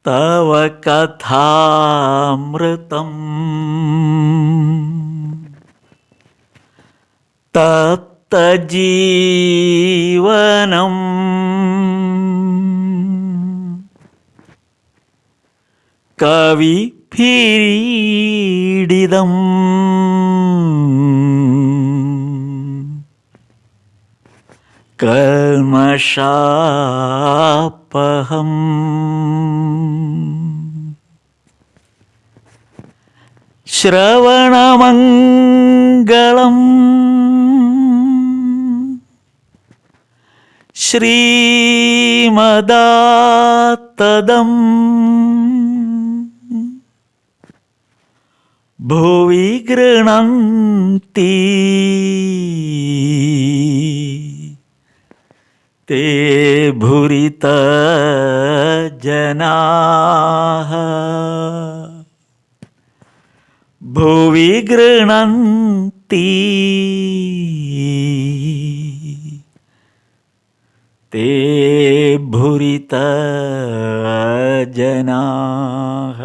തവ കഥാമൃതം തപ്തജീവനം കവിഭിരീഡിതം കൽമഷാപഹം ശ്രവണമംഗളം ശ്രീമദാത്തദം ഭുവി ഗൃണന്തി തേ ഭുരിത ജനാഃ ഭുവി ഗൃണന്തി തേ ഭുരിത ജനാഃ.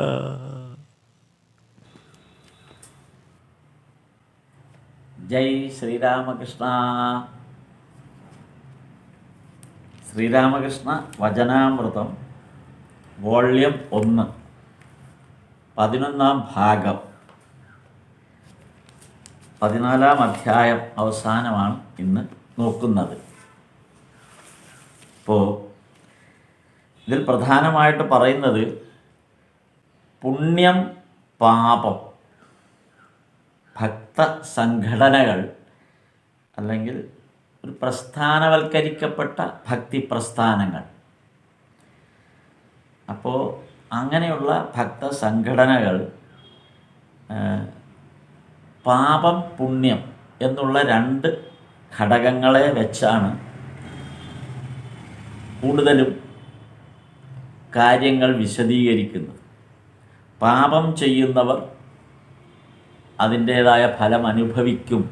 ജയ് ശ്രീരാമകൃഷ്ണ. ശ്രീരാമകൃഷ്ണ വചനാമൃതം വോള്യം 1 11-ാം ഭാഗം 14-ാം അധ്യായം അവസാനമാണ് ഇന്ന് നോക്കുന്നത്. ഇപ്പോൾ ഇതിൽ പ്രധാനമായിട്ട് പറയുന്നത് പുണ്യം പാപം, ഭക്തസംഘടനകൾ അല്ലെങ്കിൽ ഒരു പ്രസ്ഥാനവൽക്കരിക്കപ്പെട്ട ഭക്തി പ്രസ്ഥാനങ്ങൾ. അപ്പോൾ അങ്ങനെയുള്ള ഭക്തസംഘടനകൾ പാപം പുണ്യം എന്നുള്ള 2 ഘടകങ്ങളെ വെച്ചാണ് കൂടുതലും കാര്യങ്ങൾ വിശദീകരിക്കുന്നത്. പാപം ചെയ്യുന്നവർ അതിൻ്റേതായ ഫലം അനുഭവിക്കും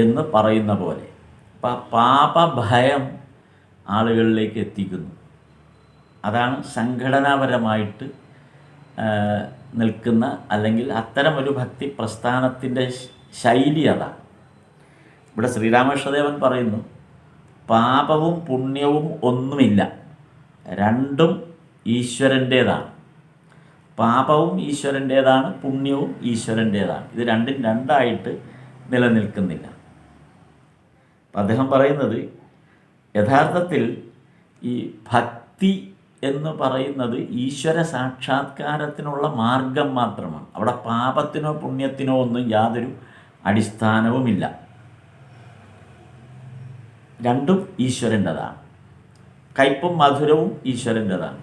എന്ന് പറയുന്ന പോലെ അപ്പം പാപഭയം ആളുകളിലേക്ക് എത്തിക്കുന്നു. അതാണ് സംഘടനാപരമായിട്ട് നിൽക്കുന്ന അല്ലെങ്കിൽ അത്തരമൊരു ഭക്തി പ്രസ്ഥാനത്തിൻ്റെ ശൈലി. അതാണ് ഇവിടെ ശ്രീരാമകൃഷ്ണദേവൻ പറയുന്നു, പാപവും പുണ്യവും ഒന്നുമില്ല, രണ്ടും ഈശ്വരൻ്റേതാണ്. പാപവും ഈശ്വരൻ്റേതാണ്, പുണ്യവും ഈശ്വരൻ്റേതാണ്. ഇത് രണ്ടും രണ്ടായിട്ട് നിലനിൽക്കുന്നില്ല. അദ്ദേഹം പറയുന്നത് യഥാർത്ഥത്തിൽ ഈ ഭക്തി എന്ന് പറയുന്നത് ഈശ്വര സാക്ഷാത്കാരത്തിനുള്ള മാർഗം മാത്രമാണ്. അവിടെ പാപത്തിനോ പുണ്യത്തിനോ ഒന്നും യാതൊരു അടിസ്ഥാനവുമില്ല. രണ്ടും ഈശ്വരൻ്റെതാണ്. കയ്പും മധുരവും ഈശ്വരൻ്റെതാണ്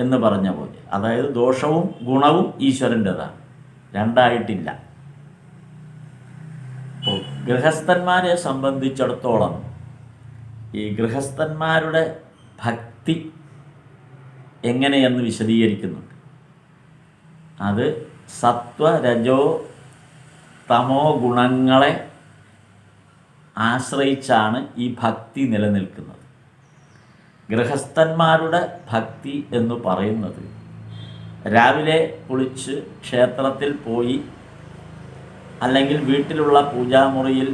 എന്ന് പറഞ്ഞ പോലെ, അതായത് ദോഷവും ഗുണവും ഈശ്വരൻ്റെതാണ്, രണ്ടായിട്ടില്ല. അപ്പോൾ ഗൃഹസ്ഥന്മാരെ സംബന്ധിച്ചിടത്തോളം ഈ ഗൃഹസ്ഥന്മാരുടെ ഭക്തി എങ്ങനെയെന്ന് വിശദീകരിക്കുന്നുണ്ട്. അത് സത്വ രജോ തമോ ഗുണങ്ങളെ ആശ്രയിച്ചാണ് ഈ ഭക്തി നിലനിൽക്കുന്നത്. ഗൃഹസ്ഥന്മാരുടെ ഭക്തി എന്ന് പറയുന്നത് രാവിലെ കുളിച്ച് ക്ഷേത്രത്തിൽ പോയി അല്ലെങ്കിൽ വീട്ടിലുള്ള പൂജാമുറിയിൽ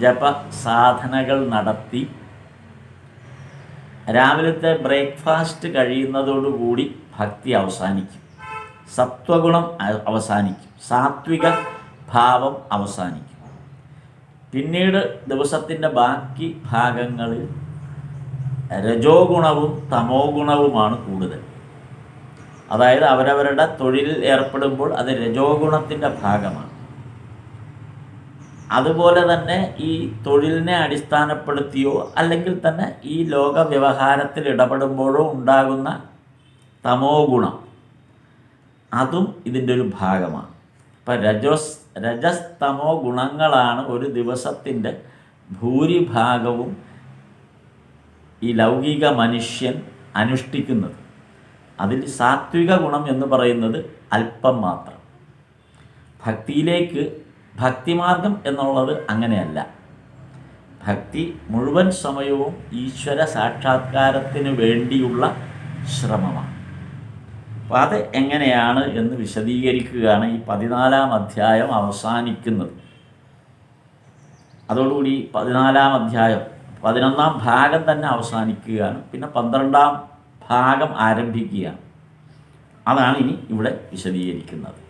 ജപ സാധനകൾ നടത്തി രാവിലത്തെ ബ്രേക്ക്ഫാസ്റ്റ് കഴിയുന്നതോടുകൂടി ഭക്തി അവസാനിക്കും. സത്വഗുണം അവസാനിക്കും, സാത്വിക ഭാവം അവസാനിക്കും. പിന്നീട് ദിവസത്തിൻ്റെ ബാക്കി ഭാഗങ്ങളിൽ രജോ ഗുണവും തമോ ഗുണവുമാണ് കൂടുതൽ. അതായത് അവരവരുടെ തൊഴിലിൽ ഏർപ്പെടുമ്പോൾ അത് രജോ ഗുണത്തിൻ്റെ ഭാഗമാണ്. അതുപോലെ തന്നെ ഈ തൊഴിലിനെ അടിസ്ഥാനപ്പെടുത്തിയോ അല്ലെങ്കിൽ തന്നെ ഈ ലോക വ്യവഹാരത്തിൽ ഇടപെടുമ്പോഴോ ഉണ്ടാകുന്ന തമോ ഗുണം, അതും ഇതിൻ്റെ ഒരു ഭാഗമാണ്. ഇപ്പം രജസ് തമോ ഗുണങ്ങളാണ് ഒരു ദിവസത്തിൻ്റെ ഭൂരിഭാഗവും ഈ ലൗകിക മനുഷ്യൻ അനുഷ്ഠിക്കുന്നത്. അതിൽ സാത്വിക ഗുണം എന്ന് പറയുന്നത് അല്പം മാത്രം. ഭക്തിയിലേക്ക് ഭക്തിമാർഗം എന്നുള്ളത് അങ്ങനെയല്ല. ഭക്തി മുഴുവൻ സമയവും ഈശ്വര സാക്ഷാത്കാരത്തിന് വേണ്ടിയുള്ള ശ്രമമാണ്. അപ്പോൾ അത് എങ്ങനെയാണ് എന്ന് വിശദീകരിക്കുകയാണ് ഈ 14-ാം അധ്യായം അവസാനിക്കുന്നത്. അതോടുകൂടി 14-ാം അധ്യായം 11-ാം ഭാഗം തന്നെ അവസാനിക്കുകയാണ്. പിന്നെ 12-ാം ഭാഗം ആരംഭിക്കുകയാണ്. അതാണ് ഇനി ഇവിടെ വിശദീകരിക്കുന്നത്.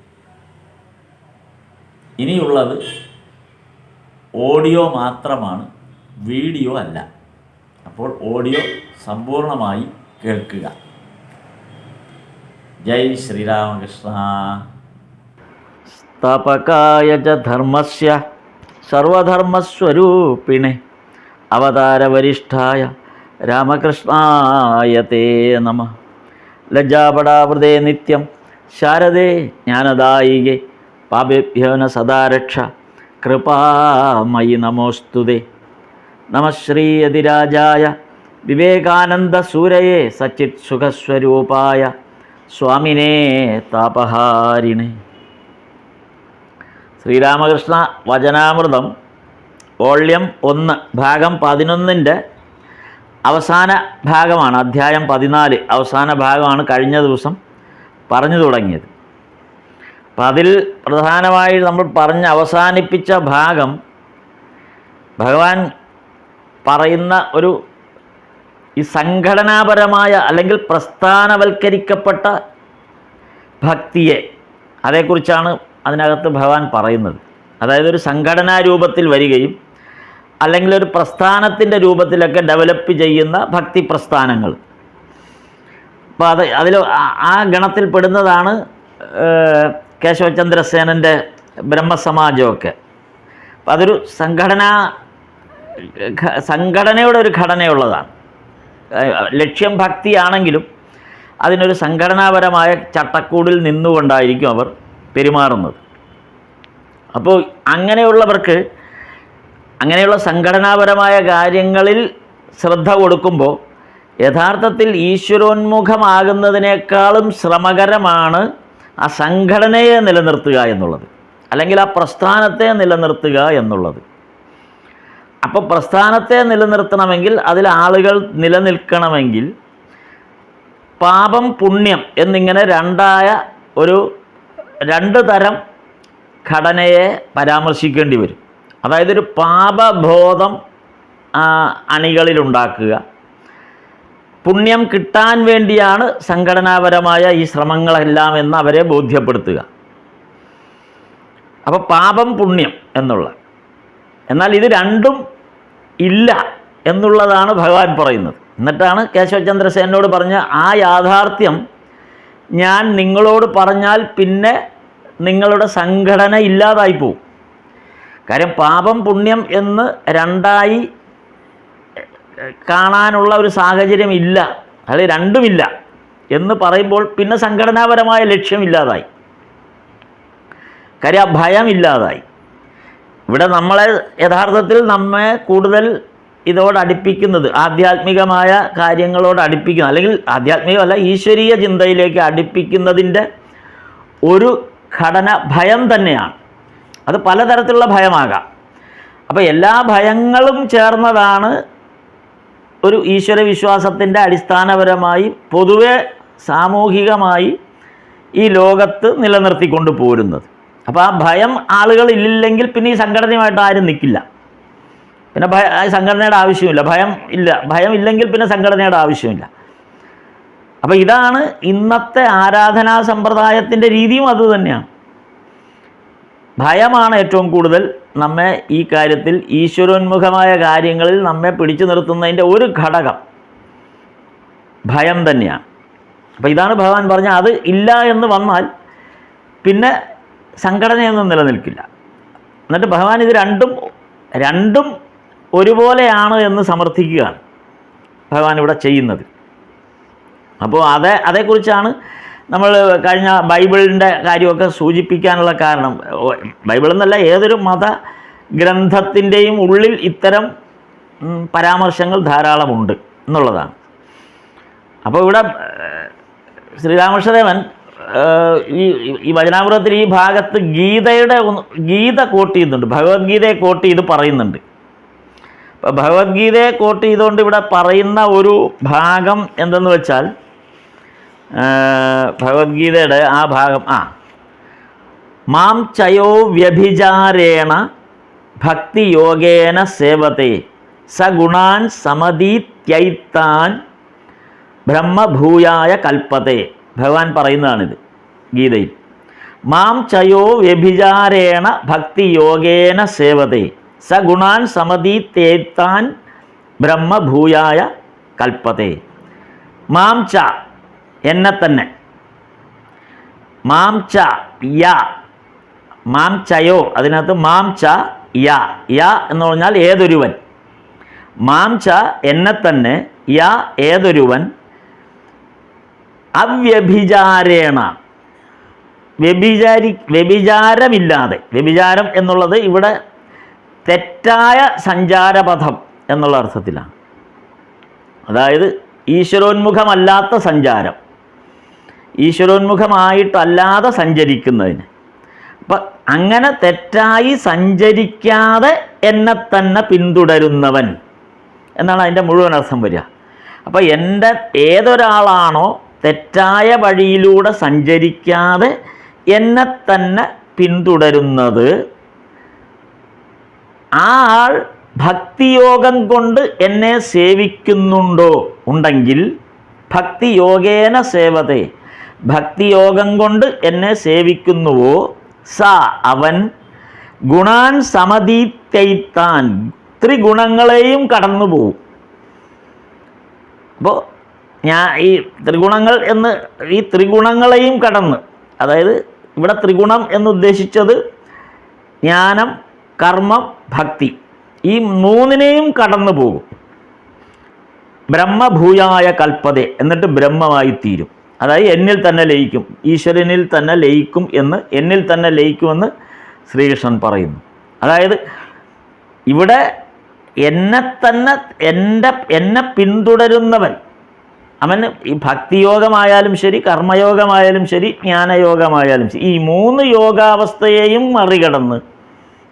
ഇനിയുള്ളത് ഓഡിയോ മാത്രമാണ്, വീഡിയോ അല്ല. അപ്പോൾ ഓഡിയോ സമ്പൂർണമായി കേൾക്കുക. ജയ് ശ്രീരാമകൃഷ്ണ. സ്ഥാപകായ ച ധർമ്മസ്യ സർവധർമ്മസ്വരൂപിണേ അവതാരവരിഷ്ഠായ രാമകൃഷ്ണായ തേ നമഃ. ലജ്ജാപടാവൃതേ നിത്യം ശാരദേ ജ്ഞാനദായികേ പാപേഭ്യോ ന സദാ രക്ഷ കൃപാമയി നമോസ്തുതേ. നമഃ ശ്രീയതിരാജായ വിവേകാനന്ദസൂരയേ സച്ചിത് സുഖസ്വരൂപായ സ്വാമിനേ താപഹാരിണേ. ശ്രീരാമകൃഷ്ണ വചനാമൃതം വോള്യം 1 ഭാഗം 11-ൻ്റെ അവസാന ഭാഗമാണ്. അധ്യായം 14 അവസാന ഭാഗമാണ് കഴിഞ്ഞ ദിവസം പറഞ്ഞു തുടങ്ങിയത്. അപ്പം അതിൽ പ്രധാനമായി നമ്മൾ പറഞ്ഞ് അവസാനിപ്പിച്ച ഭാഗം ഭഗവാൻ പറയുന്ന ഒരു ഈ സംഘടനാപരമായ അല്ലെങ്കിൽ പ്രസ്ഥാനവൽക്കരിക്കപ്പെട്ട ഭക്തിയെ, അതേക്കുറിച്ചാണ് അതിനകത്ത് ഭഗവാൻ പറയുന്നത്. അതായത് ഒരു സംഘടനാ രൂപത്തിൽ വരികയും അല്ലെങ്കിൽ ഒരു പ്രസ്ഥാനത്തിൻ്റെ രൂപത്തിലൊക്കെ ഡെവലപ്പ് ചെയ്യുന്ന ഭക്തി പ്രസ്ഥാനങ്ങൾ. അപ്പോൾ അതിൽ ആ ഗണത്തിൽ പെടുന്നതാണ് കേശവചന്ദ്രസേനൻ്റെ ബ്രഹ്മസമാജമൊക്കെ. അപ്പം അതൊരു സംഘടനയുടെ ഒരു ഘടനയുള്ളതാണ്. ലക്ഷ്യം ഭക്തിയാണെങ്കിലും അതിനൊരു സംഘടനാപരമായ ചട്ടക്കൂടിൽ നിന്നുകൊണ്ടായിരിക്കും അവർ പെരുമാറുന്നത്. അപ്പോൾ അങ്ങനെയുള്ള സംഘടനാപരമായ കാര്യങ്ങളിൽ ശ്രദ്ധ കൊടുക്കുമ്പോൾ യഥാർത്ഥത്തിൽ ഈശ്വരോന്മുഖമാകുന്നതിനേക്കാളും ശ്രമകരമാണ് ആ സംഘടനയെ നിലനിർത്തുക എന്നുള്ളത്, അല്ലെങ്കിൽ ആ പ്രസ്ഥാനത്തെ നിലനിർത്തുക എന്നുള്ളത്. അപ്പോൾ പ്രസ്ഥാനത്തെ നിലനിർത്തണമെങ്കിൽ അതിൽ ആളുകൾ നിലനിൽക്കണമെങ്കിൽ പാപം പുണ്യം എന്നിങ്ങനെ രണ്ട് തരം ഘടനയെ പരാമർശിക്കേണ്ടി വരും. അതായത് ഒരു പാപബോധം അണികളിലുണ്ടാക്കുക, പുണ്യം കിട്ടാൻ വേണ്ടിയാണ് സംഘടനാപരമായ ഈ ശ്രമങ്ങളെല്ലാം എന്ന് അവരെ ബോധ്യപ്പെടുത്തുക. അപ്പോൾ പാപം പുണ്യം എന്നാൽ ഇത് രണ്ടും ഇല്ല എന്നുള്ളതാണ് ഭഗവാൻ പറയുന്നത്. എന്നിട്ടാണ് കേശവചന്ദ്രസേനോട് പറഞ്ഞ ആ യാഥാർത്ഥ്യം ഞാൻ നിങ്ങളോട് പറഞ്ഞാൽ പിന്നെ നിങ്ങളുടെ സംഘടന ഇല്ലാതായി പോവും. കാര്യം പാപം പുണ്യം എന്ന് രണ്ടായി കാണാനുള്ള ഒരു സാഹചര്യം ഇല്ല, അത് രണ്ടുമില്ല എന്ന് പറയുമ്പോൾ പിന്നെ സംഘടനാപരമായ ലക്ഷ്യമില്ലാതായി. കാര്യം ആ ഭയമില്ലാതായി. ഇവിടെ യഥാർത്ഥത്തിൽ നമ്മെ കൂടുതൽ ഇതോടടുപ്പിക്കുന്നത് ആധ്യാത്മികമായ കാര്യങ്ങളോട് അടുപ്പിക്കുന്ന, അല്ലെങ്കിൽ ആധ്യാത്മികമല്ല ഈശ്വരീയ ചിന്തയിലേക്ക് അടുപ്പിക്കുന്നതിൻ്റെ ഒരു ഘടന ഭയം തന്നെയാണ്. അത് പലതരത്തിലുള്ള ഭയമാകാം. അപ്പോൾ എല്ലാ ഭയങ്ങളും ചേർന്നതാണ് ഒരു ഈശ്വര വിശ്വാസത്തിൻ്റെ അടിസ്ഥാനപരമായി പൊതുവെ സാമൂഹികമായി ഈ ലോകത്ത് നിലനിർത്തിക്കൊണ്ട് പോരുന്നത്. അപ്പോൾ ആ ഭയം ആളുകളില്ലെങ്കിൽ പിന്നെ ഈ സംഘടനയുമായിട്ട് ആരും നിൽക്കില്ല. പിന്നെ സംഘടനയുടെ ആവശ്യമില്ല. ഭയം ഇല്ലെങ്കിൽ പിന്നെ സംഘടനയുടെ ആവശ്യമില്ല. അപ്പോൾ ഇതാണ് ഇന്നത്തെ ആരാധനാ സമ്പ്രദായത്തിൻ്റെ രീതിയും അതുതന്നെയാണ്. ഭയമാണ് ഏറ്റവും കൂടുതൽ നമ്മെ ഈ കാര്യത്തിൽ ഈശ്വരോന്മുഖമായ കാര്യങ്ങളിൽ നമ്മെ പിടിച്ചു നിർത്തുന്നതിൻ്റെ ഒരു ഘടകം ഭയം തന്നെയാണ്. അപ്പോൾ ഇതാണ് ഭഗവാൻ പറഞ്ഞ അത് ഇല്ല എന്ന് വന്നാൽ പിന്നെ സംഘടനയൊന്നും നിലനിൽക്കില്ല. എന്നിട്ട് ഭഗവാൻ ഇത് രണ്ടും ഒരുപോലെയാണ് എന്ന് സമർത്ഥിക്കുകയാണ് ഭഗവാൻ ഇവിടെ ചെയ്യുന്നത്. അപ്പോൾ അതേക്കുറിച്ചാണ് നമ്മൾ കഴിഞ്ഞ ബൈബിളിൻ്റെ കാര്യമൊക്കെ സൂചിപ്പിക്കാനുള്ള കാരണം. ബൈബിൾ എന്നല്ല, ഏതൊരു മതഗ്രന്ഥത്തിൻ്റെയും ഉള്ളിൽ ഇത്തരം പരാമർശങ്ങൾ ധാരാളമുണ്ട് എന്നുള്ളതാണ്. അപ്പോൾ ഇവിടെ ശ്രീരാമകൃഷ്ണദേവൻ ഈ വചനാമൃതത്തിൽ ഈ ഭാഗത്ത് ഗീത കോട്ട് ചെയ്യുന്നുണ്ട്, ഭഗവത്ഗീതയെ കോട്ട് ചെയ്ത് പറയുന്നുണ്ട്. അപ്പോൾ ഭഗവത്ഗീതയെ കോട്ട് ചെയ്തുകൊണ്ട് ഇവിടെ പറയുന്ന ഒരു ഭാഗം എന്തെന്ന് വെച്ചാൽ ഭഗവത്ഗീതയുടെ ആ ഭാഗം മാം ചയോ വ്യഭിചാരേണ ഭക്തിയോഗേന സേവത്തെ സഗുണാൻ സമതീത്യൈത്താൻ ബ്രഹ്മഭൂയായ കൽപ്പത്തെ. ഭഗവാൻ പറയുന്നതാണിത് ഗീതയിൽ. മാം ചയോ വ്യഭിചാരേണ ഭക്തിയോഗേന സേവത്തെ സഗുണാൻ സമതീത്യൈത്താൻ ബ്രഹ്മഭൂയായ കൽപ്പത്തെ. മാം ച എന്നെ തന്നെ, മാം ച യ, മാം ചയോ അതിനകത്ത് മാം ച യ, യ എന്ന് പറഞ്ഞാൽ ഏതൊരുവൻ, മാം ച എന്നെ തന്നെ, യ ഏതൊരുവൻ, അവ്യഭിചാരേണ വ്യഭിചാരമില്ലാതെ, വ്യഭിചാരം എന്നുള്ളത് ഇവിടെ തെറ്റായ സഞ്ചാരപഥം എന്നുള്ള അർത്ഥത്തിലാണ്. അതായത് ഈശ്വരോന്മുഖമല്ലാത്ത സഞ്ചാരം, ഈശ്വരോന്മുഖമായിട്ടല്ലാതെ സഞ്ചരിക്കുന്നതിന്. അപ്പം അങ്ങനെ തെറ്റായി സഞ്ചരിക്കാതെ എന്നെ തന്നെ പിന്തുടരുന്നവൻ എന്നാണ് അതിൻ്റെ മുഴുവൻ അർത്ഥം വരിക. അപ്പോൾ എൻ്റെ ഏതൊരാളാണോ തെറ്റായ വഴിയിലൂടെ സഞ്ചരിക്കാതെ എന്നെ തന്നെ പിന്തുടരുന്നത്, ആ ആൾ ഭക്തിയോഗം കൊണ്ട് എന്നെ സേവിക്കുന്നുണ്ടോ ഉണ്ടെങ്കിൽ, ഭക്തിയോഗേന സേവതേ, ഭക്തിയോഗം കൊണ്ട് എന്നെ സേവിക്കുന്നുവോ, സ അവൻ, ഗുണാൻ സമതീത്യൈത്താൻ ത്രിഗുണങ്ങളെയും കടന്നു പോകും. അപ്പോൾ ഈ ത്രിഗുണങ്ങൾ എന്ന്, ഈ ത്രിഗുണങ്ങളെയും കടന്ന്, അതായത് ഇവിടെ ത്രിഗുണം എന്നുദ്ദേശിച്ചത് ജ്ഞാനം, കർമ്മം, ഭക്തി, ഈ മൂന്നിനെയും കടന്നു പോകും. ബ്രഹ്മഭൂയായ കൽപ്പതെ, എന്നിട്ട് ബ്രഹ്മമായി തീരും. അതായത് എന്നിൽ തന്നെ ലയിക്കും, ഈശ്വരനിൽ തന്നെ ലയിക്കും എന്ന്, എന്നിൽ തന്നെ ലയിക്കുമെന്ന് ശ്രീകൃഷ്ണൻ പറയുന്നു. അതായത് ഇവിടെ എന്നെ പിന്തുടരുന്നവൻ, അവന് ഈ ഭക്തിയോഗമായാലും ശരി, കർമ്മയോഗമായാലും ശരി, ജ്ഞാനയോഗമായാലും ശരി, ഈ മൂന്ന് യോഗാവസ്ഥയെയും മറികടന്ന്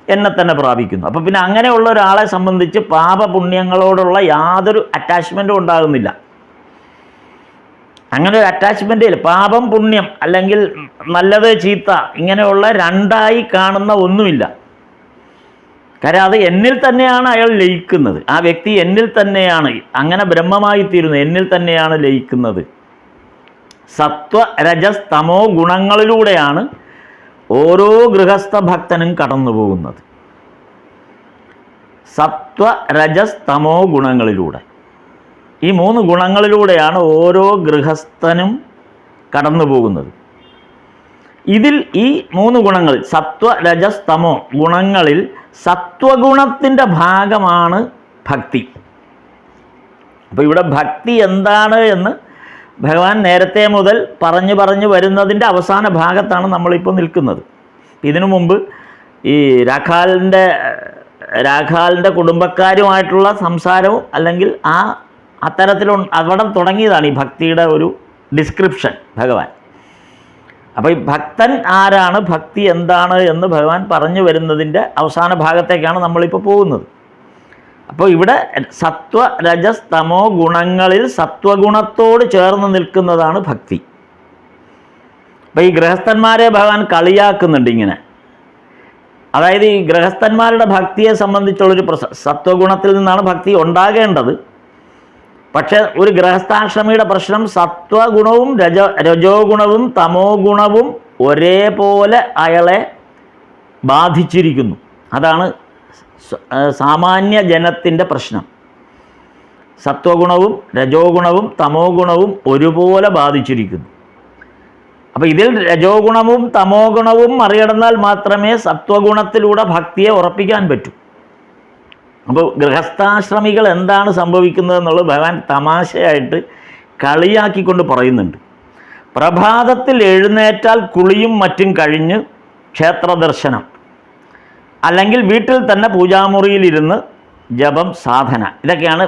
എന്നെ തന്നെ പ്രാപിക്കുന്നു. അപ്പം പിന്നെ അങ്ങനെയുള്ള ഒരാളെ സംബന്ധിച്ച് പാപപുണ്യങ്ങളോടുള്ള യാതൊരു അറ്റാച്ച്മെൻറ്റും ഉണ്ടാകുന്നില്ല. അങ്ങനെ ഒരു അറ്റാച്ച്മെൻ്റ് ഇല്ല. പാപം പുണ്യം അല്ലെങ്കിൽ നല്ലത് ചീത്ത ഇങ്ങനെയുള്ള രണ്ടായി കാണുന്ന ഒന്നുമില്ല. കാര്യം അത് എന്നിൽ തന്നെയാണ് അയാൾ ലയിക്കുന്നത്, ആ വ്യക്തി എന്നിൽ തന്നെയാണ്, അങ്ങനെ ബ്രഹ്മമായി തീരുന്നത് എന്നിൽ തന്നെയാണ് ലയിക്കുന്നത്. സത്വ രജസ് തമോ ഗുണങ്ങളിലൂടെയാണ് ഓരോ ഗൃഹസ്ഥ ഭക്തനും കടന്നു പോകുന്നത്. സത്വ രജസ് തമോ ഗുണങ്ങളിലൂടെ, ഈ മൂന്ന് ഗുണങ്ങളിലൂടെയാണ് ഓരോ ഗൃഹസ്ഥനും കടന്നു പോകുന്നത്. ഇതിൽ ഈ മൂന്ന് ഗുണങ്ങളിൽ, സത്വ രജസ് തമോ ഗുണങ്ങളിൽ സത്വഗുണത്തിൻ്റെ ഭാഗമാണ് ഭക്തി. അപ്പോൾ ഇവിടെ ഭക്തി എന്താണ് എന്ന് ഭഗവാൻ നേരത്തെ മുതൽ പറഞ്ഞു വരുന്നതിൻ്റെ അവസാന ഭാഗത്താണ് നമ്മളിപ്പോൾ നിൽക്കുന്നത്. ഇതിനു മുമ്പ് ഈ രാഖാലിൻ്റെ കുടുംബക്കാരുമായിട്ടുള്ള സംസാരവും അല്ലെങ്കിൽ അവിടെ തുടങ്ങിയതാണ് ഈ ഭക്തിയുടെ ഒരു ഡിസ്ക്രിപ്ഷൻ ഭഗവാൻ. അപ്പോൾ ഈ ഭക്തൻ ആരാണ്, ഭക്തി എന്താണ് എന്ന് ഭഗവാൻ പറഞ്ഞു വരുന്നതിൻ്റെ അവസാന ഭാഗത്തേക്കാണ് നമ്മളിപ്പോൾ പോകുന്നത്. അപ്പോൾ ഇവിടെ സത്വ രജസ് തമോ ഗുണങ്ങളിൽ സത്വഗുണത്തോട് ചേർന്ന് നിൽക്കുന്നതാണ് ഭക്തി. അപ്പോൾ ഈ ഗൃഹസ്ഥന്മാരെ ഭഗവാൻ കളിയാക്കുന്നുണ്ട് ഇങ്ങനെ. അതായത് ഈ ഗൃഹസ്ഥന്മാരുടെ ഭക്തിയെ സംബന്ധിച്ചുള്ളൊരു സത്വഗുണത്തിൽ നിന്നാണ് ഭക്തി ഉണ്ടാകേണ്ടത്. പക്ഷേ ഒരു ഗൃഹസ്ഥാശ്രമിയുടെ പ്രശ്നം സത്വഗുണവും രജോ ഗുണവും തമോ ഗുണവും ഒരേപോലെ അയാളെ ബാധിച്ചിരിക്കുന്നു. അതാണ് സാമാന്യ ജനത്തിൻ്റെ പ്രശ്നം. സത്വഗുണവും രജോ ഗുണവും തമോ ഗുണവും ഒരുപോലെ ബാധിച്ചിരിക്കുന്നു. അപ്പോൾ ഇതിൽ രജോ ഗുണവും തമോ ഗുണവും മറികടന്നാൽ മാത്രമേ സത്വഗുണത്തിലൂടെ ഭക്തിയെ ഉറപ്പിക്കാൻ പറ്റൂ. അപ്പോൾ ഗൃഹസ്ഥാശ്രമികൾ എന്താണ് സംഭവിക്കുന്നത് എന്നുള്ളത് ഭഗവാൻ തമാശയായിട്ട് കളിയാക്കിക്കൊണ്ട് പറയുന്നുണ്ട്. പ്രഭാതത്തിൽ എഴുന്നേറ്റാൽ കുളിയും മറ്റും കഴിഞ്ഞ് ക്ഷേത്രദർശനം, അല്ലെങ്കിൽ വീട്ടിൽ തന്നെ പൂജാമുറിയിലിരുന്ന് ജപം, സാധന, ഇതൊക്കെയാണ്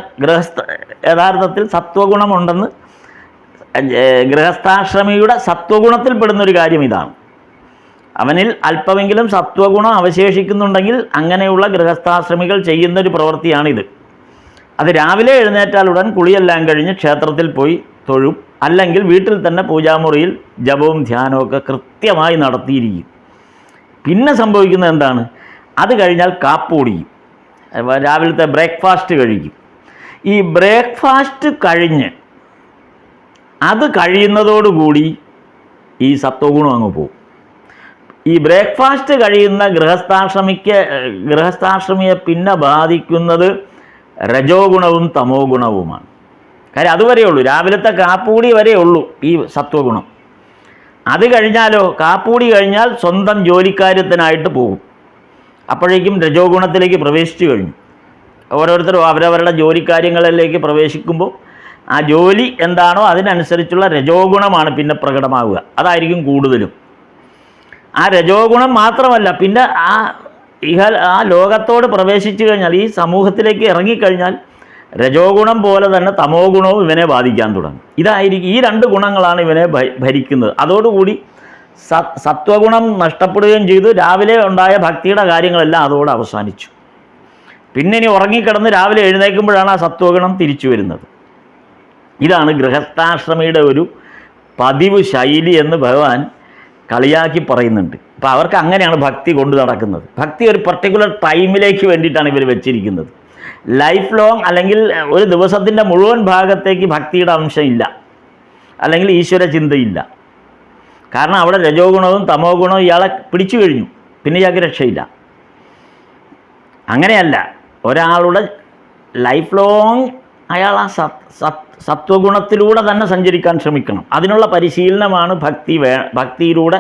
യഥാർത്ഥത്തിൽ സത്വഗുണമുണ്ടെന്ന് ഗൃഹസ്ഥാശ്രമിയുടെ സത്വഗുണത്തിൽപ്പെടുന്നൊരു കാര്യം ഇതാണ്. അവനിൽ അല്പമെങ്കിലും സത്വഗുണം അവശേഷിക്കുന്നുണ്ടെങ്കിൽ അങ്ങനെയുള്ള ഗൃഹസ്ഥാശ്രമികൾ ചെയ്യുന്നൊരു പ്രവൃത്തിയാണിത്. അത് രാവിലെ എഴുന്നേറ്റാലുടൻ കുളിയെല്ലാം കഴിഞ്ഞ് ക്ഷേത്രത്തിൽ പോയി തൊഴും, അല്ലെങ്കിൽ വീട്ടിൽ തന്നെ പൂജാമുറിയിൽ ജപവും ധ്യാനവും ഒക്കെ കൃത്യമായി നടത്തിയിരിക്കും. പിന്നെ സംഭവിക്കുന്നത് എന്താണ്? അത് കഴിഞ്ഞാൽ കാപ്പി കുടിക്കും, രാവിലത്തെ ബ്രേക്ക്ഫാസ്റ്റ് കഴിക്കും. ഈ ബ്രേക്ക്ഫാസ്റ്റ് കഴിഞ്ഞ് അത് കഴിയുന്നതോടുകൂടി ഈ സത്വഗുണം അങ്ങ് പോകും. ഈ ബ്രേക്ക്ഫാസ്റ്റ് കഴിയുന്ന ഗൃഹസ്ഥാശ്രമിയെ പിന്നെ ബാധിക്കുന്നത് രജോ ഗുണവും തമോ ഗുണവുമാണ്. കാര്യം അതുവരെ ഉള്ളൂ, രാവിലത്തെ കാപ്പൂടി വരെ ഉള്ളൂ ഈ സത്വഗുണം. അത് കഴിഞ്ഞാലോ, കാപ്പൂടി കഴിഞ്ഞാൽ സ്വന്തം ജോലിക്കാര്യത്തിനായിട്ട് പോകും. അപ്പോഴേക്കും രജോ ഗുണത്തിലേക്ക് പ്രവേശിച്ചു കഴിഞ്ഞു. ഓരോരുത്തരും അവരവരുടെ ജോലിക്കാര്യങ്ങളിലേക്ക് പ്രവേശിക്കുമ്പോൾ ആ ജോലി എന്താണോ അതിനനുസരിച്ചുള്ള രജോ ഗുണമാണ് പിന്നെ പ്രകടമാവുക. അതായിരിക്കും കൂടുതലും. ആ രജോ ഗുണം മാത്രമല്ല, പിന്നെ ആ ലോകത്തോട് പ്രവേശിച്ചു കഴിഞ്ഞാൽ, ഈ സമൂഹത്തിലേക്ക് ഇറങ്ങിക്കഴിഞ്ഞാൽ രജോ ഗുണം പോലെ തന്നെ തമോ ഗുണവും ഇവനെ ബാധിക്കാൻ തുടങ്ങും. ഇതായിരിക്കും, ഈ രണ്ട് ഗുണങ്ങളാണ് ഇവനെ ഭരിക്കുന്നത്. അതോടുകൂടി സത്വഗുണം നഷ്ടപ്പെടുകയും ചെയ്തു. രാവിലെ ഉണ്ടായ ഭക്തിയുടെ കാര്യങ്ങളെല്ലാം അതോടെ അവസാനിച്ചു. പിന്നെ ഇനി ഉറങ്ങിക്കിടന്ന് രാവിലെ എഴുന്നേൽക്കുമ്പോഴാണ് ആ സത്വഗുണം തിരിച്ചു വരുന്നത്. ഇതാണ് ഗൃഹസ്ഥാശ്രമിയുടെ ഒരു പതിവ് ശൈലി എന്ന് ഭഗവാൻ കളിയാക്കി പറയുന്നുണ്ട്. അപ്പോൾ അവർക്ക് അങ്ങനെയാണ് ഭക്തി കൊണ്ടു നടക്കുന്നത്. ഭക്തി ഒരു പർട്ടിക്കുലർ ടൈമിലേക്ക് വേണ്ടിയിട്ടാണ് ഇവർ വെച്ചിരിക്കുന്നത്. ലൈഫ് ലോങ് അല്ലെങ്കിൽ ഒരു ദിവസത്തിൻ്റെ മുഴുവൻ ഭാഗത്തേക്ക് ഭക്തിയുടെ അംശം ഇല്ല, അല്ലെങ്കിൽ ഈശ്വര ചിന്തയില്ല. കാരണം അവിടെ രജോ ഗുണവും തമോ ഗുണവും ഇയാളെ പിടിച്ചു കഴിഞ്ഞു. പിന്നെ ഇയാൾക്ക് രക്ഷയില്ല. അങ്ങനെയല്ല, ഒരാളുടെ ലൈഫ് ലോങ് അയാൾ ആ സത്വഗുണത്തിലൂടെ തന്നെ സഞ്ചരിക്കാൻ ശ്രമിക്കണം. അതിനുള്ള പരിശീലനമാണ് ഭക്തിയിലൂടെ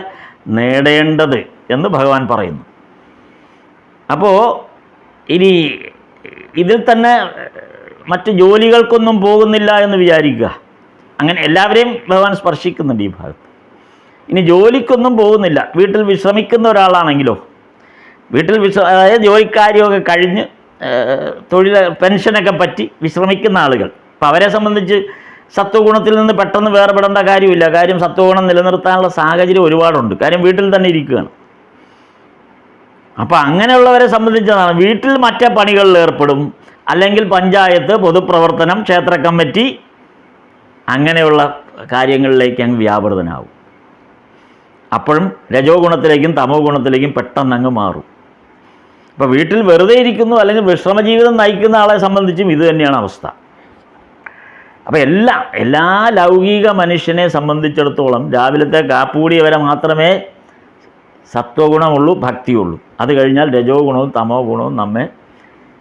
നേടേണ്ടത് എന്ന് ഭഗവാൻ പറയുന്നു. അപ്പോൾ ഇനി ഇതിൽ തന്നെ മറ്റ് ജോലികൾക്കൊന്നും പോകുന്നില്ല എന്ന് വിചാരിക്കുക. അങ്ങനെ എല്ലാവരെയും ഭഗവാൻ സ്പർശിക്കുന്നുണ്ട് ഈ ഭാഗത്ത്. ഇനി ജോലിക്കൊന്നും പോകുന്നില്ല, വീട്ടിൽ വിശ്രമിക്കുന്ന ഒരാളാണെങ്കിലോ, വീട്ടിൽ അതായത് ജോലിക്കാര്യമൊക്കെ കഴിഞ്ഞ് പെൻഷനൊക്കെ പറ്റി വിശ്രമിക്കുന്ന ആളുകൾ, അപ്പോൾ അവരെ സംബന്ധിച്ച് സത്വഗുണത്തിൽ നിന്ന് പെട്ടെന്ന് വേർപെടേണ്ട കാര്യമില്ല. കാര്യം സത്വഗുണം നിലനിർത്താനുള്ള സാഹചര്യം ഒരുപാടുണ്ട്. കാര്യം വീട്ടിൽ തന്നെ ഇരിക്കുകയാണ്. അപ്പോൾ അങ്ങനെയുള്ളവരെ സംബന്ധിച്ചതാണ് വീട്ടിൽ മറ്റേ പണികളിൽ ഏർപ്പെടും, അല്ലെങ്കിൽ പഞ്ചായത്ത്, പൊതുപ്രവർത്തനം, ക്ഷേത്ര കമ്മിറ്റി, അങ്ങനെയുള്ള കാര്യങ്ങളിലേക്ക് അങ്ങ് വ്യാപൃതനാവും. അപ്പോഴും രജോ ഗുണത്തിലേക്കും തമോ ഗുണത്തിലേക്കും പെട്ടെന്ന് അങ്ങ് മാറും. അപ്പോൾ വീട്ടിൽ വെറുതെ ഇരിക്കുന്നു അല്ലെങ്കിൽ വിശ്രമജീവിതം നയിക്കുന്ന ആളെ സംബന്ധിച്ചും ഇത് തന്നെയാണ് അവസ്ഥ. അപ്പോൾ എല്ലാ ലൗകിക മനുഷ്യനെ സംബന്ധിച്ചിടത്തോളം രാവിലത്തെ കാപ്പൂടി വരെ മാത്രമേ സത്വഗുണമുള്ളൂ, ഭക്തിയുള്ളൂ. അത് കഴിഞ്ഞാൽ രജോ ഗുണവും തമോ ഗുണവും നമ്മെ